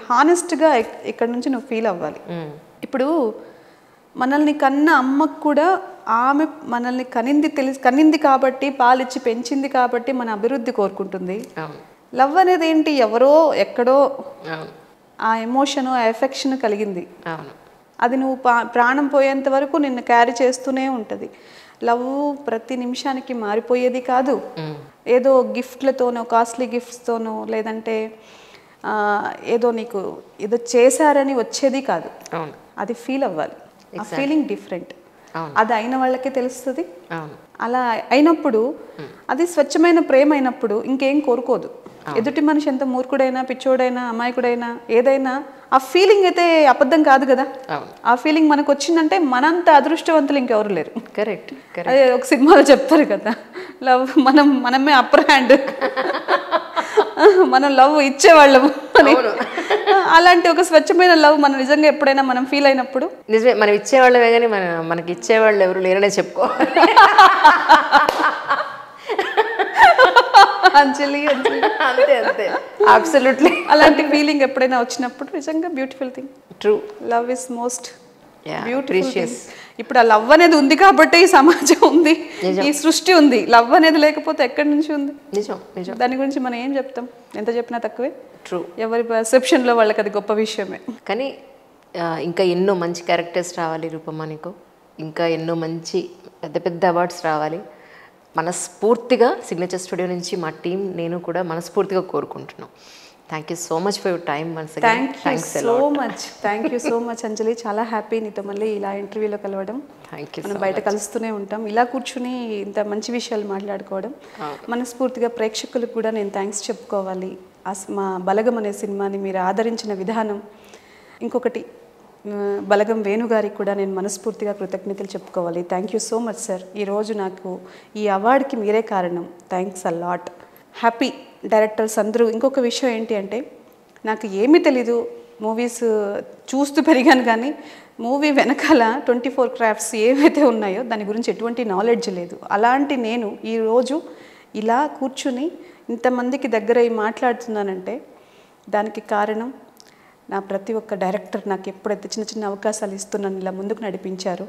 B: హానెస్ట్గా ఇక్కడ నుంచి నువ్వు ఫీల్ అవ్వాలి. ఇప్పుడు మనల్ని కన్న అమ్మకు కూడా ఆమె మనల్ని కనింది కాబట్టి, పాలిచ్చి పెంచింది కాబట్టి మన అభివృద్ధి కోరుకుంటుంది. లవ్ అనేది ఏంటి, ఎవరో ఎక్కడో ఆ ఎమోషను, ఆ ఎఫెక్షన్ కలిగింది, అది నువ్వు ప్రాణం పోయేంత వరకు నిన్ను క్యారీ చేస్తూనే ఉంటుంది. లవ్ ప్రతి నిమిషానికి మారిపోయేది కాదు. ఏదో గిఫ్ట్లతోనో, కాస్ట్లీ గిఫ్ట్స్తోనో, లేదంటే ఏదో నీకు ఏదో చేశారని వచ్చేది కాదు. అది ఫీల్ అవ్వాలి. ఆ ఫీలింగ్ డిఫరెంట్. అది అయిన వాళ్ళకే తెలుస్తుంది. అలా అయినప్పుడు అది స్వచ్ఛమైన ప్రేమ అయినప్పుడు ఇంకేం కోరుకోదు. ఎదుటి మనిషి ఎంత మూర్ఖుడైనా, పిచ్చోడైనా, అమాయకుడైనా, ఏదైనా ఆ ఫీలింగ్ అయితే అబద్ధం కాదు కదా. ఆ ఫీలింగ్ మనకు వచ్చిందంటే మనంత అదృష్టవంతులు ఇంకెవరు లేరు.
A: కరెక్ట్.
B: అదే ఒక సినిమాలో చెప్తారు కదా, లవ్ మనమే అప్పర్ హ్యాండ్, మనం లవ్ ఇచ్చేవాళ్ళము అని. అలాంటి ఒక స్వచ్ఛమైన లవ్ మనం నిజంగా ఎప్పుడైనా మనం ఫీల్ అయినప్పుడు
A: నిజమే, మనం ఇచ్చేవాళ్ళమే కానీ మనకి ఇచ్చేవాళ్ళు ఎవరు లేరనే చెప్పుకోవాలి.
B: అంజలి
A: అంతే అంతే, అబ్సల్యూట్లీ.
B: అలాంటి ఫీలింగ్ ఎప్పుడైనా వచ్చినప్పుడు నిజంగా beautiful thing.
A: True.
B: Love is most
A: beautiful.
B: ఇప్పుడు ఆ లవ్ అనేది ఉంది కాబట్టి ఈ సమాజం ఉంది, ఈ సృష్టి ఉంది. లవ్ అనేది లేకపోతే ఎక్కడి నుంచి ఉంది?
A: నిజం నిజం.
B: దాని గురించి మనం ఏం చెప్తాం, ఎంత చెప్పినా తక్కువే.
A: ట్రూ.
B: ఎవరి పర్సెప్షన్లో వాళ్ళకి అది గొప్ప విషయమే.
A: కానీ ఇంకా ఎన్నో మంచి క్యారెక్టర్స్ రావాలి రూపమ్మా నీకు. ఇంకా ఎన్నో మంచి పెద్ద పెద్ద అవార్డ్స్ రావాలి. మనస్ఫూర్తిగా సిగ్నేచర్ స్టూడియో నుంచి మా టీం, నేను కూడా మనస్ఫూర్తిగా కోరుకుంటున్నాం. Thank you so much for your time.
B: Thank you so much Anjali. చాలా హ్యాపీ నీతో మళ్ళీ ఇలా ఇంటర్వ్యూలో కలవడం. మనం బయట కలుస్తూనే ఉంటాం, ఇలా కూర్చుని ఇంత మంచి విషయాలు మాట్లాడుకోవడం. మనస్ఫూర్తిగా ప్రేక్షకులకు కూడా నేను థ్యాంక్స్ చెప్పుకోవాలి. మా బలగం అనే సినిమాని మీరు ఆదరించిన విధానం. ఇంకొకటి బలగం వేణుగారికి కూడా నేను మనస్ఫూర్తిగా కృతజ్ఞతలు చెప్పుకోవాలి. Thank you so much sir. ఈరోజు నాకు ఈ అవార్డుకి మీరే కారణం. Thanks a lot. Happy directors అందరూ. ఇంకొక విషయం ఏంటి అంటే, నాకు ఏమీ తెలీదు, మూవీస్ చూస్తూ పెరిగాను కానీ మూవీ వెనకాల 24 క్రాఫ్ట్స్ ఏవైతే ఉన్నాయో దాని గురించి ఎటువంటి నాలెడ్జ్ లేదు. అలాంటి నేను ఈరోజు ఇలా కూర్చుని ఇంతమందికి దగ్గర అయి మాట్లాడుతున్నానంటే దానికి కారణం నా ప్రతి ఒక్క డైరెక్టర్. నాకు ఎప్పుడైతే చిన్న చిన్న అవకాశాలు ఇస్తూ నన్ను ఇలా ముందుకు నడిపించారో,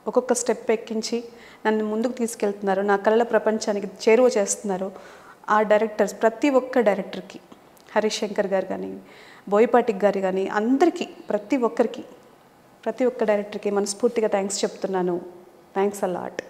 B: ఒక్కొక్క స్టెప్ ఎక్కించి నన్ను ముందుకు తీసుకెళ్తున్నారో, నా కళల ప్రపంచానికి చేరువ చేస్తున్నారో ఆ డైరెక్టర్స్, ప్రతి ఒక్క డైరెక్టర్కి, హరీష్ శంకర్ గారు కానీ, బోయపాటిక్ గారు కానీ, అందరికీ, ప్రతి ఒక్క డైరెక్టర్కి మనస్ఫూర్తిగా థ్యాంక్స్ చెప్తున్నాను. Thanks a lot.